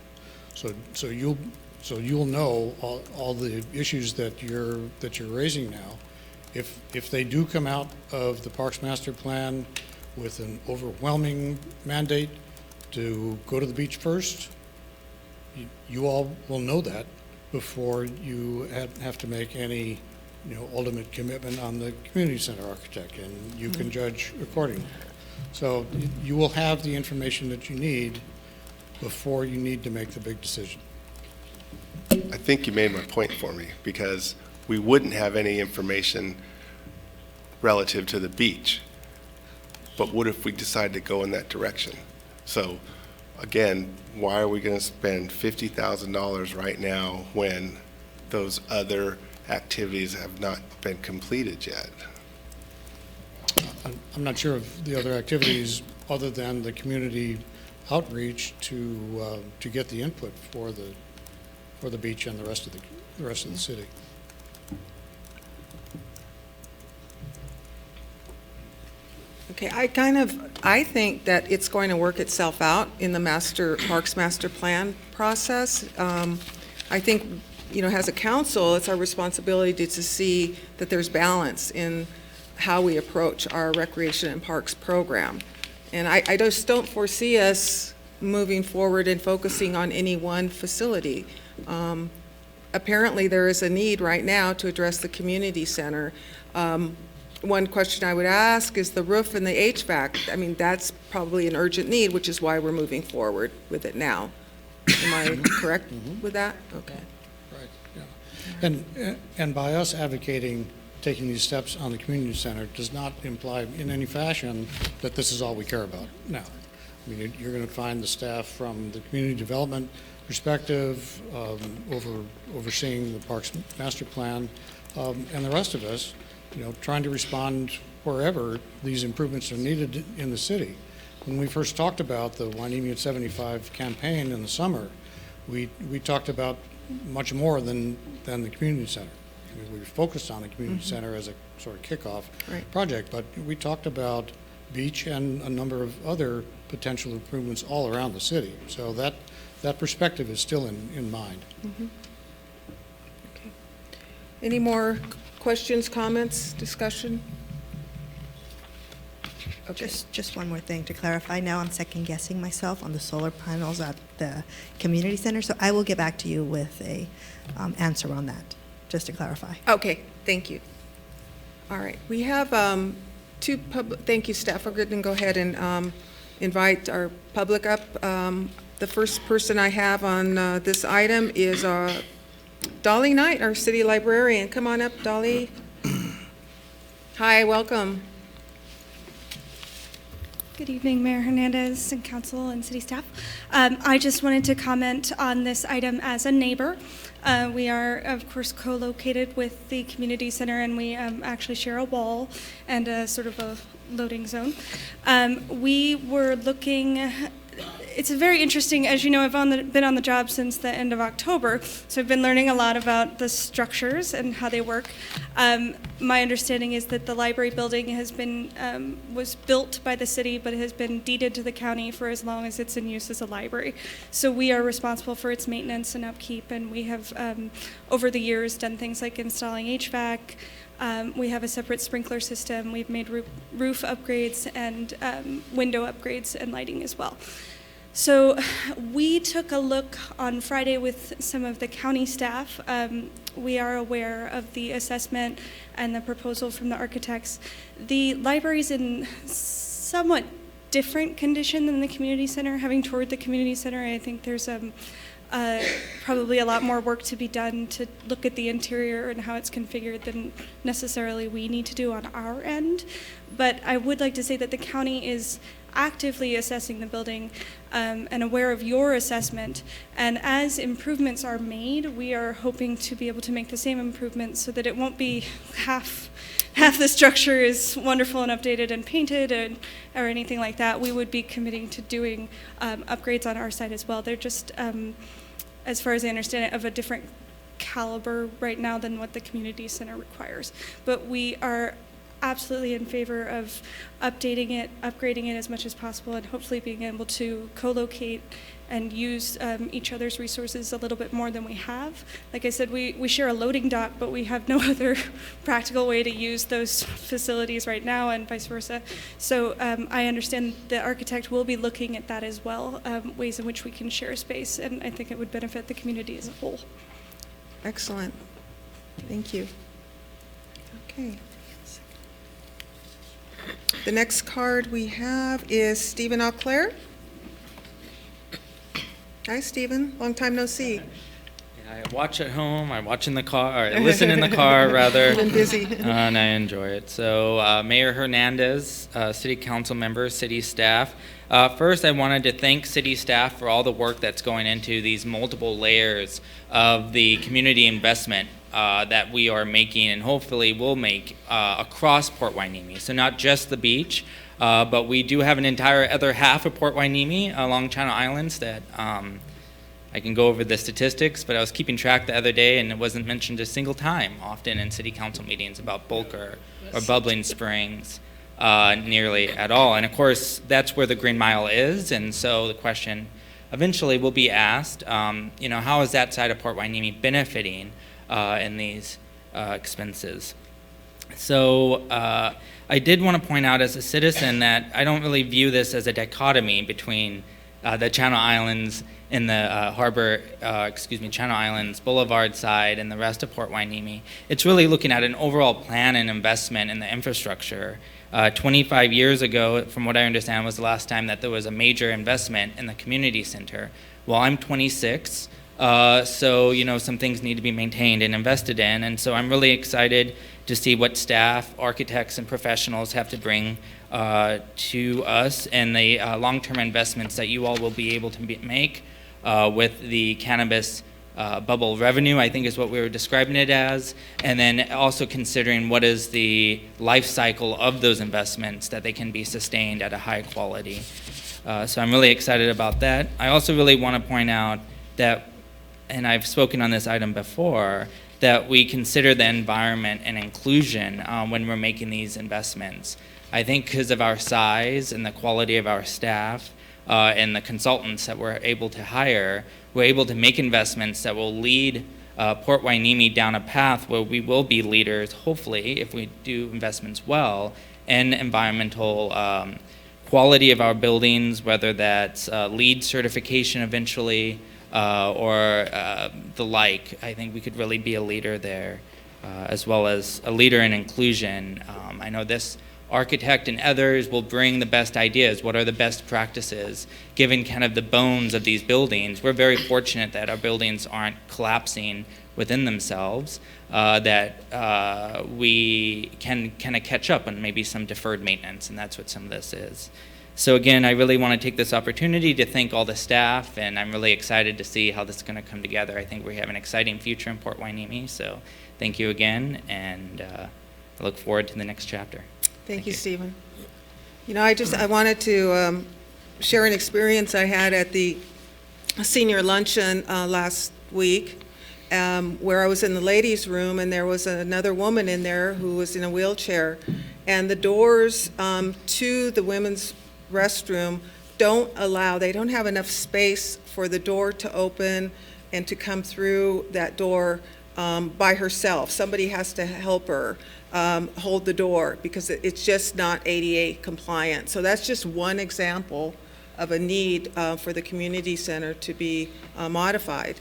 So you'll know all the issues that you're raising now. If they do come out of the Parks Master Plan with an overwhelming mandate, to go to the beach first. You all will know that before you have to make any, ultimate commitment on the community center architect, and you can judge accordingly. So you will have the information that you need before you need to make the big decision. I think you made my point for me, because we wouldn't have any information relative to the beach. But what if we decide to go in that direction? So again, why are we going to spend $50,000 right now when those other activities have not been completed yet? I'm not sure of the other activities other than the community outreach to get the input for the beach and the rest of the city. Okay, I think that it's going to work itself out in the Parks Master Plan process. I think, as a council, it's our responsibility to see that there's balance in how we approach our recreation and parks program. And I just don't foresee us moving forward and focusing on any one facility. Apparently, there is a need right now to address the community center. One question I would ask is the roof and the HVAC. I mean, that's probably an urgent need, which is why we're moving forward with it now. Am I correct with that? Okay. Right, yeah. And by us advocating taking these steps on the community center does not imply in any fashion that this is all we care about. No. I mean, you're going to find the staff from the community development perspective, overseeing the Parks Master Plan, and the rest of us, trying to respond wherever these improvements are needed in the city. When we first talked about the Hueneme at 75 campaign in the summer, we talked about much more than the community center. I mean, we were focused on the community center as a sort of kickoff project, but we talked about beach and a number of other potential improvements all around the city. So that perspective is still in mind. Okay. Any more questions, comments, discussion? Okay. Just one more thing to clarify. Now I'm second guessing myself on the solar panels at the community center, so I will get back to you with a answer on that, just to clarify. Okay, thank you. All right, we have two public, thank you, staff. We're going to go ahead and invite our public up. The first person I have on this item is Dolly Knight, our city librarian. Come on up, Dolly. Hi, welcome. Good evening, Mayor Hernandez and council and city staff. I just wanted to comment on this item as a neighbor. We are, of course, co-located with the community center, and we actually share a wall and a sort of a loading zone. We were looking. It's a very interesting, as you know, I've been on the job since the end of October, so I've been learning a lot about the structures and how they work. My understanding is that the library building has been, was built by the city, but has been deeded to the county for as long as it's in use as a library. So we are responsible for its maintenance and upkeep, and we have, over the years, done things like installing HVAC. We have a separate sprinkler system. We've made roof upgrades and window upgrades and lighting as well. So we took a look on Friday with some of the county staff. We are aware of the assessment and the proposal from the architects. The library's in somewhat different condition than the community center. Having toured the community center, I think there's probably a lot more work to be done to look at the interior and how it's configured than necessarily we need to do on our end. But I would like to say that the county is actively assessing the building and aware of your assessment. And as improvements are made, we are hoping to be able to make the same improvements so that it won't be half the structure is wonderful and updated and painted or anything like that. We would be committing to doing upgrades on our side as well. They're just, as far as I understand it, of a different caliber right now than what the community center requires. But we are absolutely in favor of updating it, upgrading it as much as possible, and hopefully being able to co-locate and use each other's resources a little bit more than we have. Like I said, we share a loading dock, but we have no other practical way to use those facilities right now, and vice versa. So I understand the architect will be looking at that as well, ways in which we can share space, and I think it would benefit the community as a whole. Excellent. Thank you. Okay. The next card we have is Stephen Auclair. Hi, Stephen. Long time no see. I watch at home, I watch in the car, or listen in the car, rather. You've been busy. And I enjoy it. So Mayor Hernandez, City Council members, City staff. First, I wanted to thank City staff for all the work that's going into these multiple layers of the community investment that we are making and hopefully will make across Port Hueneme. So not just the beach, but we do have an entire other half of Port Hueneme along Channel Islands that I can go over the statistics, but I was keeping track the other day and it wasn't mentioned a single time often in city council meetings about Bulker or Bubbling Springs nearly at all. And of course, that's where the Green Mile is, and so the question eventually will be asked, how is that side of Port Hueneme benefiting in these expenses? So I did want to point out as a citizen that I don't really view this as a dichotomy between the Channel Islands and the Channel Islands Boulevard side and the rest of Port Hueneme. It's really looking at an overall plan and investment in the infrastructure. 25 years ago, from what I understand, was the last time that there was a major investment in the community center. Well, I'm 26, so some things need to be maintained and invested in, and so I'm really excited to see what staff, architects, and professionals have to bring to us and the long-term investments that you all will be able to make with the cannabis bubble revenue, I think is what we were describing it as, and then also considering what is the life cycle of those investments that they can be sustained at a high quality. So I'm really excited about that. I also really want to point out that, and I've spoken on this item before, that we consider the environment and inclusion when we're making these investments. I think because of our size and the quality of our staff and the consultants that we're able to hire, we're able to make investments that will lead Port Hueneme down a path where we will be leaders, hopefully, if we do investments well, in environmental quality of our buildings, whether that's LEED certification eventually, or the like. I think we could really be a leader there, as well as a leader in inclusion. I know this architect and others will bring the best ideas. What are the best practices, given kind of the bones of these buildings? We're very fortunate that our buildings aren't collapsing within themselves, that we can kind of catch up on maybe some deferred maintenance, and that's what some of this is. So again, I really want to take this opportunity to thank all the staff, and I'm really excited to see how this is going to come together. I think we have an exciting future in Port Hueneme, so thank you again, and I look forward to the next chapter. Thank you, Stephen. I wanted to share an experience I had at the senior luncheon last week, where I was in the ladies' room, and there was another woman in there who was in a wheelchair, and the doors to the women's restroom they don't have enough space for the door to open and to come through that door by herself. Somebody has to help her hold the door because it's just not ADA compliant. So that's just one example of a need for the community center to be modified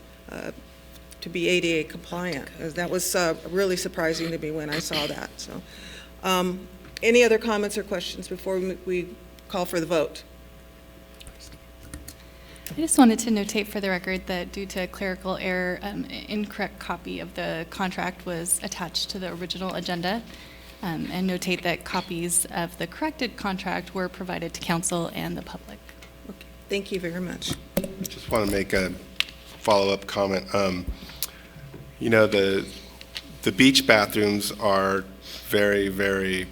to be ADA compliant. That was really surprising to me when I saw that. So, any other comments or questions before we call for the vote? I just wanted to notate for the record that due to clerical error, an incorrect copy of the contract was attached to the original agenda, and notate that copies of the corrected contract were provided to council and the public. Okay. Thank you very much. Just want to make a follow-up comment. The beach bathrooms are very, very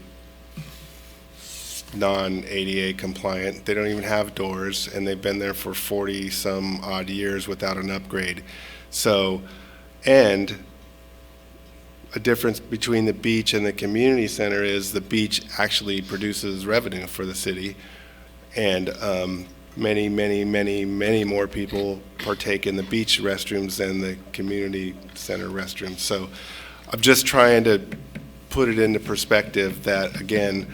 non-ADA compliant. They don't even have doors, and they've been there for 40 some odd years without an upgrade. So, and a difference between the beach and the community center is the beach actually produces revenue for the city, and many, many, many, many more people partake in the beach restrooms than the community center restrooms. So I'm just trying to put it into perspective that, again,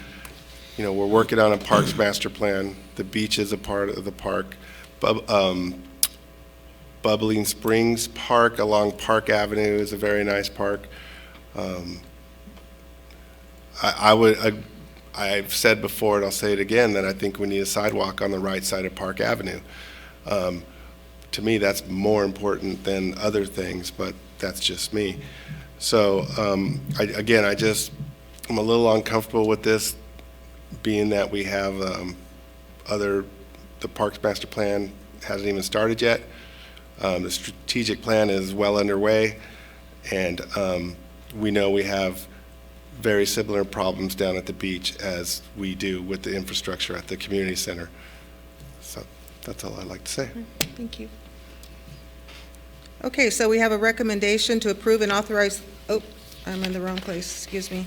we're working on a parks master plan. The beach is a part of the park. Bubbling Springs Park along Park Avenue is a very nice park. I've said before, and I'll say it again, that I think we need a sidewalk on the right side of Park Avenue. To me, that's more important than other things, but that's just me. So, I'm a little uncomfortable with this, being that we have the Parks Master Plan hasn't even started yet. The strategic plan is well underway, and we know we have very similar problems down at the beach as we do with the infrastructure at the community center. So that's all I'd like to say. Thank you. Okay, so we have a recommendation to approve and authorize, oh, I'm in the wrong place, excuse me.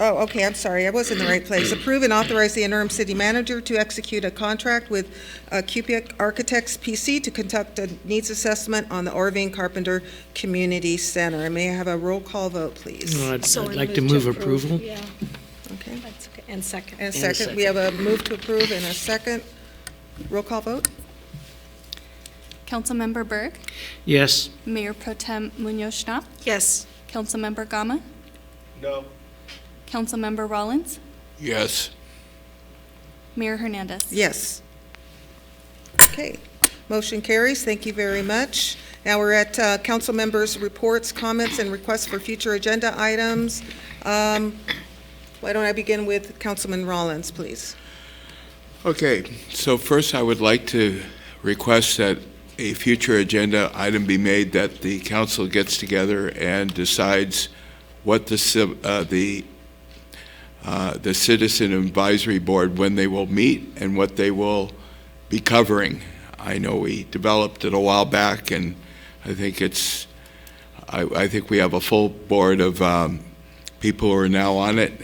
Oh, okay, I'm sorry, I was in the right place. Approve and authorize the interim city manager to execute a contract with Kupiec Architects PC to conduct a needs assessment on the Orvine Carpenter Community Center. And may I have a roll call vote, please? I'd like to move approval. Yeah, Okay. that's okay. And second. And second, we have a move to approve and a second. Roll call vote? Councilmember Berg, Yes. Mayor Pro Tem Munoz-Schnapp, Yes. Councilmember Gama, No. Councilmember Rollins, Yes. Mayor Hernandez. Yes. Okay, motion carries. Thank you very much. Now we're at council members' reports, comments, and requests for future agenda items. Why don't I begin with Councilman Rollins, please? Okay, so first I would like to request that a future agenda item be made that the council gets together and decides what the Citizen Advisory Board, when they will meet and what they will be covering. I know we developed it a while back, and I think I think we have a full board of people who are now on it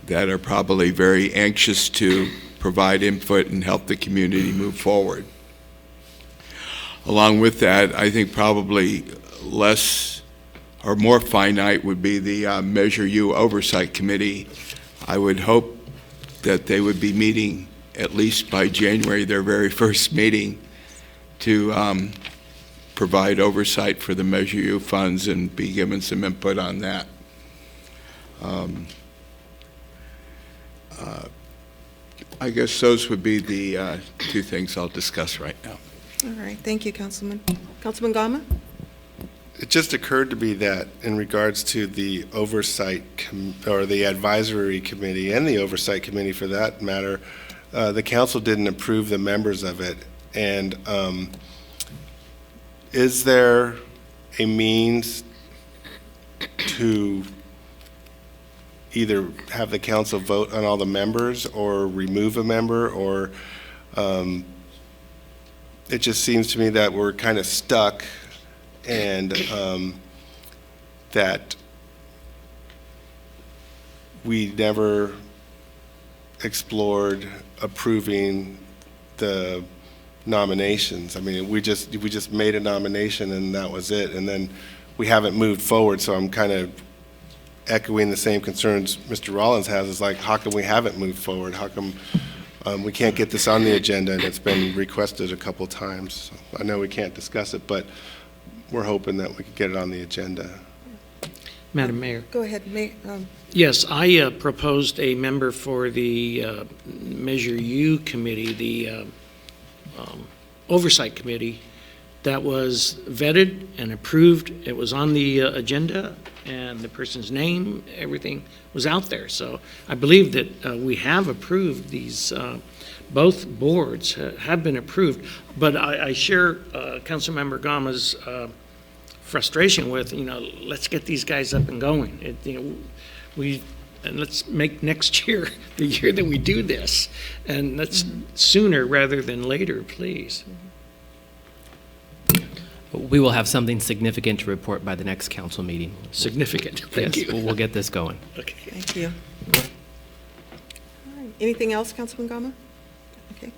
that are probably very anxious to provide input and help the community move forward. Along with that, I think probably less or more finite would be the Measure U Oversight Committee. I would hope that they would be meeting at least by January, their very first meeting, to provide oversight for the Measure U funds and be given some input on that. I guess those would be the two things I'll discuss right now. All right, thank you, Councilman. Councilman Gama? It just occurred to me that in regards to the oversight, or the advisory committee and the oversight committee for that matter, the council didn't approve the members of it. And is there a means to either have the council vote on all the members or remove a member, or it just seems to me that we're kind of stuck, and that we never explored approving the nominations. I mean, we just made a nomination and that was it, and then we haven't moved forward. So I'm kind of echoing the same concerns Mr. Rollins has. Is like, how come we haven't moved forward? How come we can't get this on the agenda? And it's been requested a couple times. So I know we can't discuss it, but we're hoping that we could get it on the agenda. Madam Mayor. Go ahead. Yes, I proposed a member for the Measure U committee, the oversight committee, that was vetted and approved. It was on the agenda, and the person's name, everything was out there. So I believe that we have approved these, both boards have been approved. But I share Councilmember Gama's frustration with, let's get these guys up and going. We and let's make next year the year that we do this. And that's sooner rather than later, please. We will have something significant to report by the next council meeting. Significant, thank Yes, you. we'll get this going. Okay. Thank you. All right. Anything else, Councilman Gama? Okay.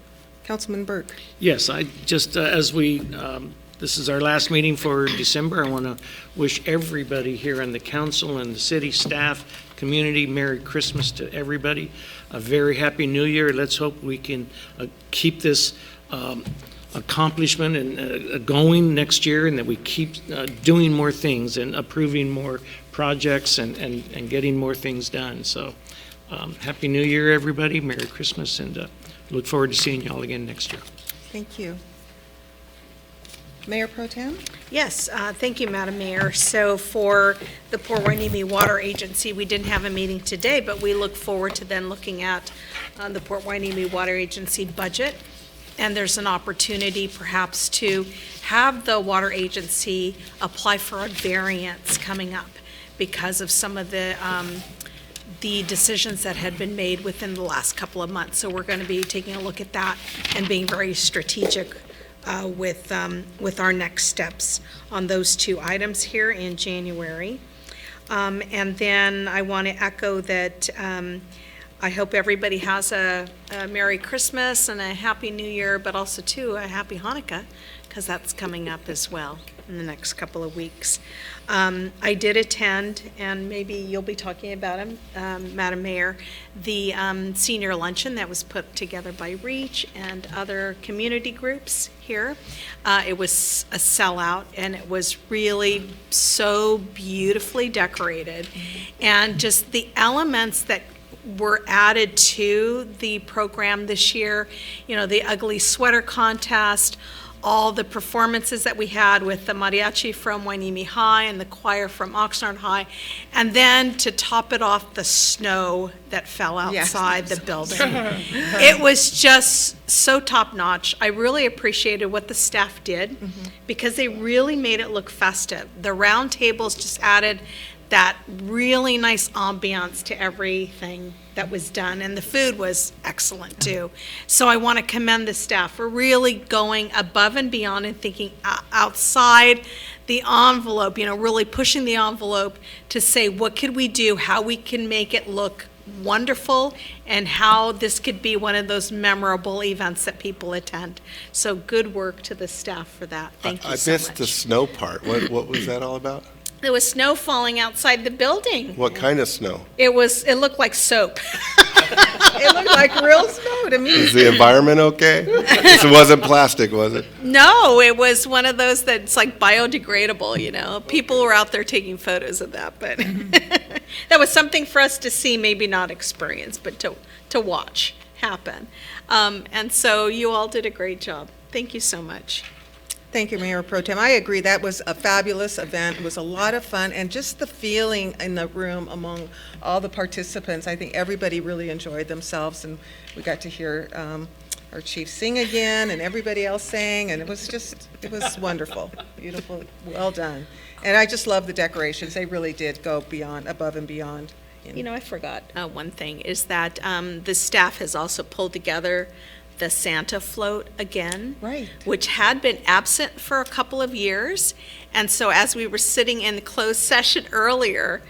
Councilman Burke. Yes, I just, as we, this is our last meeting for December, I want to wish everybody here on the council and the city staff, community, Merry Christmas to everybody. A very Happy New Year. Let's hope we can keep this accomplishment and going next year, and that we keep doing more things and approving more projects and getting more things done. So Happy New Year, everybody. Merry Christmas, and look forward to seeing y'all again next year. Thank you. Mayor Pro Tem? Yes, thank you, Madam Mayor. So for the Port Hueneme Water Agency, we didn't have a meeting today, but we look forward to then looking at the Port Hueneme Water Agency budget. And there's an opportunity perhaps to have the water agency apply for a variance coming up because of some of the decisions that had been made within the last couple of months. So we're going to be taking a look at that and being very strategic with our next steps on those two items here in January. And then I want to echo that I hope everybody has a Merry Christmas and a Happy New Year, but also, too, a Happy Hanukkah, because that's coming up as well in the next couple of weeks. I did attend, and maybe you'll be talking about him, Madam Mayor, the senior luncheon that was put together by REACH and other community groups here. It was a sellout, and it was really so beautifully decorated. And just the elements that were added to the program this year, you know, the ugly sweater contest, all the performances that we had with the mariachi from Hueneme High and the choir from Oxnard High, and then to top it off, the snow that fell outside the building. It was just so top-notch. I really appreciated what the staff did because they really made it look festive. The round tables just added that really nice ambiance to everything that was done, and the food was excellent too. So I want to commend the staff for really going above and beyond and thinking outside the envelope, you know, really pushing the envelope to say what could we do, how we can make it look wonderful, and how this could be one of those memorable events that people attend. So good work to the staff for that. Thank you so much. I missed the snow part. What was that all about? There was snow falling outside the building. What kind of snow? It looked like soap. It looked like real snow to me. Is the environment okay? It wasn't plastic, was it? No, it was one of those that's like biodegradable, you know. People were out there taking photos of that, but that was something for us to see, maybe not experience, but to watch happen. And so you all did a great job. Thank you so much. Thank you, Mayor Pro Tem. I agree. That was a fabulous event. It was a lot of fun, and just the feeling in the room among all the participants. I think everybody really enjoyed themselves, and we got to hear our chief sing again, and everybody else sang, and it was wonderful, beautiful, well done. And I just love the decorations. They really did go above and beyond. You know, I forgot one thing, is that the staff has also pulled together the Santa float again, right, which had been absent for a couple of years. And so as we were sitting in the closed session earlier,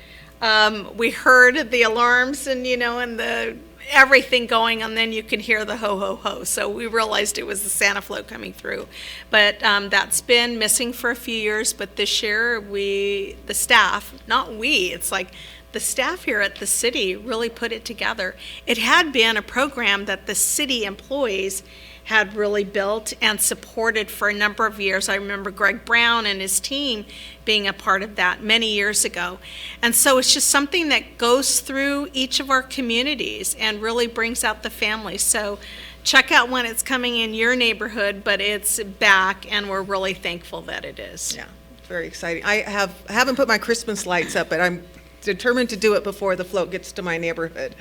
we heard the alarms and, you know, and the everything going, and then you can hear the ho, ho, ho. So we realized it was the Santa float coming through. But that's been missing for a few years, but this year the staff, not we, it's like the staff here at the city really put it together. It had been a program that the city employees had really built and supported for a number of years. I remember Greg Brown and his team being a part of that many years ago. And so it's just something that goes through each of our communities and really brings out the family. So check out when it's coming in your neighborhood, but it's back, and we're really thankful that it is. Yeah, very exciting. I haven't put my Christmas lights up, but I'm determined to do it before the float gets to my neighborhood.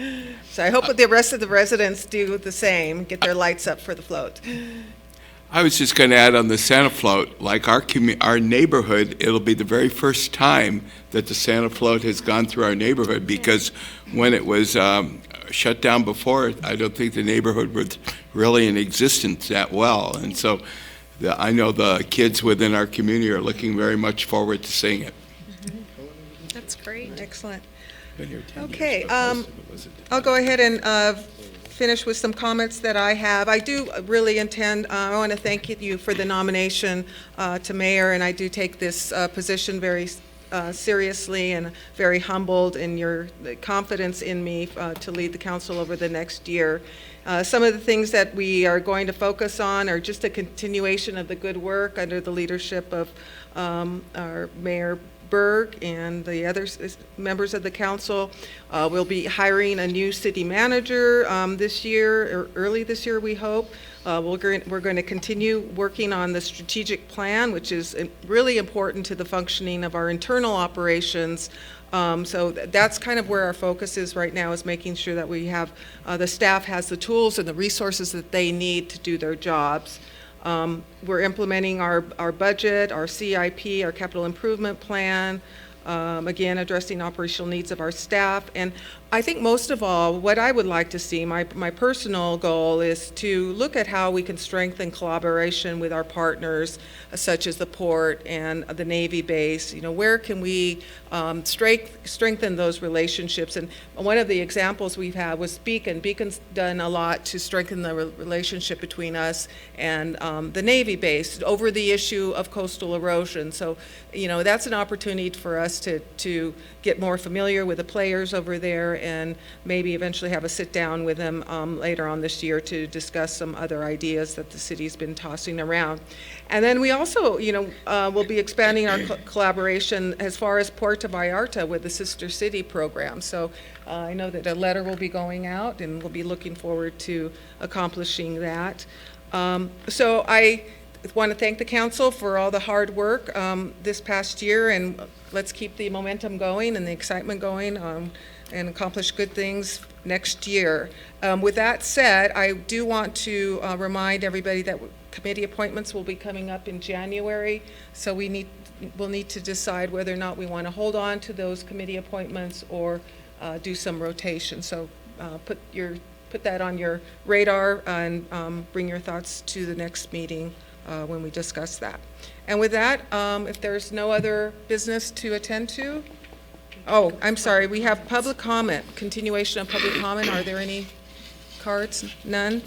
So I hope that the rest of the residents do the same, get their lights up for the float. I was just going to add on the Santa float, like our neighborhood, it'll be the very first time that the Santa float has gone through our neighborhood, because when it was shut down before, I don't think the neighborhood was really in existence that well. And so I know the kids within our community are looking very much forward to seeing it. That's great. Excellent. Been here 10 years, Okay, but most of it was a- I'll go ahead and finish with some comments that I have. I do really intend, I want to thank you for the nomination to mayor, and I do take this position very seriously and very humbled in your confidence in me to lead the council over the next year. Some of the things that we are going to focus on are just a continuation of the good work under the leadership of our Mayor Berg and the other members of the council. We'll be hiring a new city manager this year, or early this year, we hope. We're going to continue working on the strategic plan, which is really important to the functioning of our internal operations. So that's kind of where our focus is right now, is making sure that we have, the staff has the tools and the resources that they need to do their jobs. We're implementing our budget, our CIP, our capital improvement plan, again, addressing operational needs of our staff. And I think most of all, what I would like to see, my personal goal, is to look at how we can strengthen collaboration with our partners, such as the port and the Navy base. You know, where can we strengthen those relationships? And one of the examples we've had was Beacon. Beacon's done a lot to strengthen the relationship between us and the Navy base over the issue of coastal erosion. So, you know, that's an opportunity for us to get more familiar with the players over there, and maybe eventually have a sit down with them later on this year to discuss some other ideas that the city's been tossing around. And then we also, you know, will be expanding our collaboration as far as Puerto Vallarta with the Sister City program. So I know that a letter will be going out, and we'll be looking forward to accomplishing that. So I want to thank the council for all the hard work this past year, and let's keep the momentum going and the excitement going and accomplish good things next year. With that said, I do want to remind everybody that committee appointments will be coming up in January, so we'll need to decide whether or not we want to hold on to those committee appointments or do some rotation. So put that on your radar and bring your thoughts to the next meeting when we discuss that. And with that, if there's no other business to attend to, oh, I'm sorry, we have public comment, continuation of public comment. Are there any cards? None?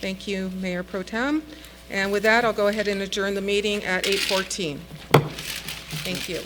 Thank you, Mayor Pro Tem. And with that, I'll go ahead and adjourn the meeting at 8:14. Thank you.